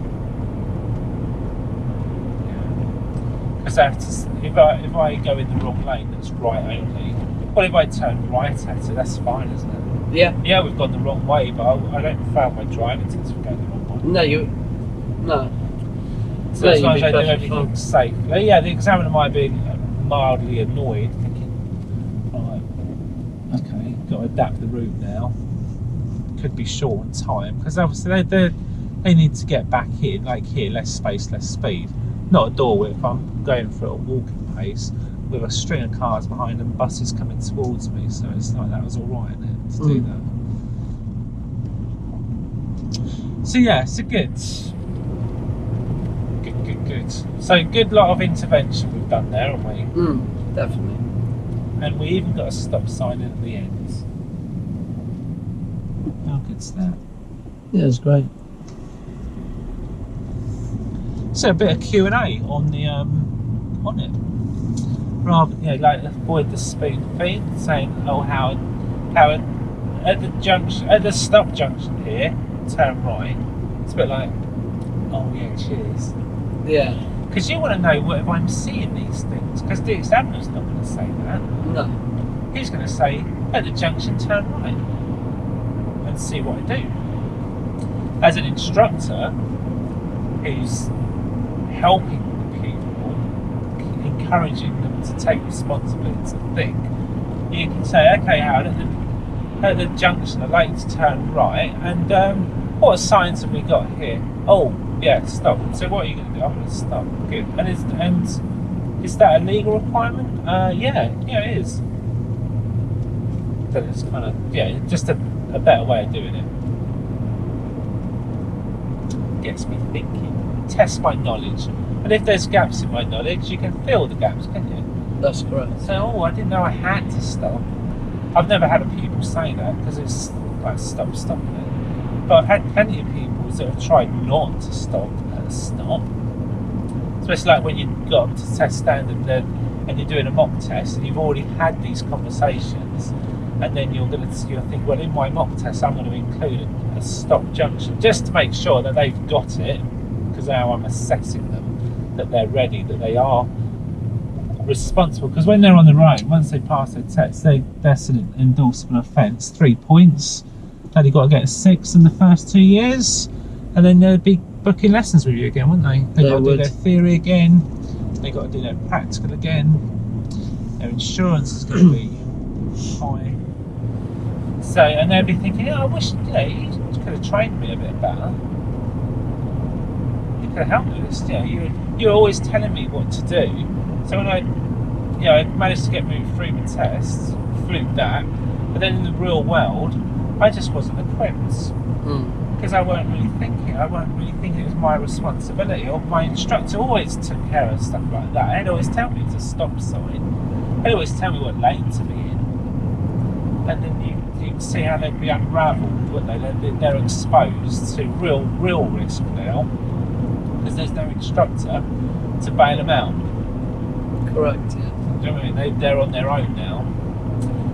Because if I go in the wrong lane, that's right only. Well, if I turn right at it, that's fine, isn't it? Yeah. Yeah, we've gone the wrong way, but I don't fail my driving test for going the wrong way. No. So as long as I do everything safely. Yeah, the examiner might be mildly annoyed, thinking, right, okay, got to adapt the route now. Could be short on time, because obviously they need to get back in, like here, less space, less speed. Not a door width, I'm going for a walking pace with a string of cars behind and buses coming towards me, so it's like that was alright to do that. So yeah, it's a good. So good lot of intervention we've done there, haven't we? Definitely. And we even got a stop sign in at the end. How good's that? Yeah, it's great. So a bit of Q&A on the on it. Rather, you know, like avoid the speed thing, saying, "Oh, Howard, at the junction, at the stop junction here, turn right." It's a bit like, "Oh yeah, cheers." Yeah. Because you want to know what if I'm seeing these things. Because the examiner's not going to say that. No. He's going to say, "At the junction, turn right," and see what I do. As an instructor who's helping the people, encouraging them to take responsibility to think, you can say, "Okay, Howard, at the junction, I'd like to turn right, and what signs have we got here? Oh, yeah, stop. So what are you going to do?" "I'm going to stop." Good. And is that a legal requirement? Yeah, it is. So it's kind of, just a better way of doing it. Gets me thinking. Test my knowledge. And if there's gaps in my knowledge, you can fill the gaps, can't you? That's correct. So, I didn't know I had to stop. I've never had a pupil say that, because it's like, stop it. But I've had plenty of pupils that have tried not to stop at a stop. Especially like when you got up to test standard and you're doing a mock test and you've already had these conversations, and then you'll think, well, in my mock test I'm going to include a stop junction just to make sure that they've got it, because now I'm assessing them, that they're ready, that they are responsible. Because when they're on their own, once they pass their test, that's an endorsable offence, 3 points. They've got to get 6 in the first 2 years, and then they'd be booking lessons with you again, wouldn't they? They've got to do their theory again, they've got to do their practical again, their insurance is going to be high. So, and they'd be thinking, I wish, you could have trained me a bit better. You could have helped me with this, you're always telling me what to do. So when I managed to get moved through my tests, fluked that, but then in the real world, I just wasn't equipped. Because I weren't really thinking. I weren't really thinking it was my responsibility. Or my instructor always took care of stuff like that. He'd always tell me to stop sign. He'd always tell me what lane to be in. And then you can see how they'd be unravelled, wouldn't they? They're exposed to real risk now, because there's no instructor to bail them out. Correct, yeah. Do you know what I mean? They're on their own now.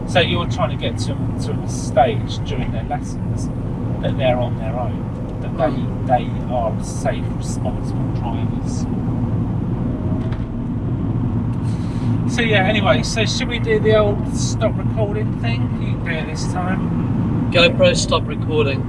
So you're trying to get to a stage during their lessons that they're on their own, that they are safe, responsible drivers. So anyway, so should we do the old stop recording thing? You can do it this time. GoPro, stop recording.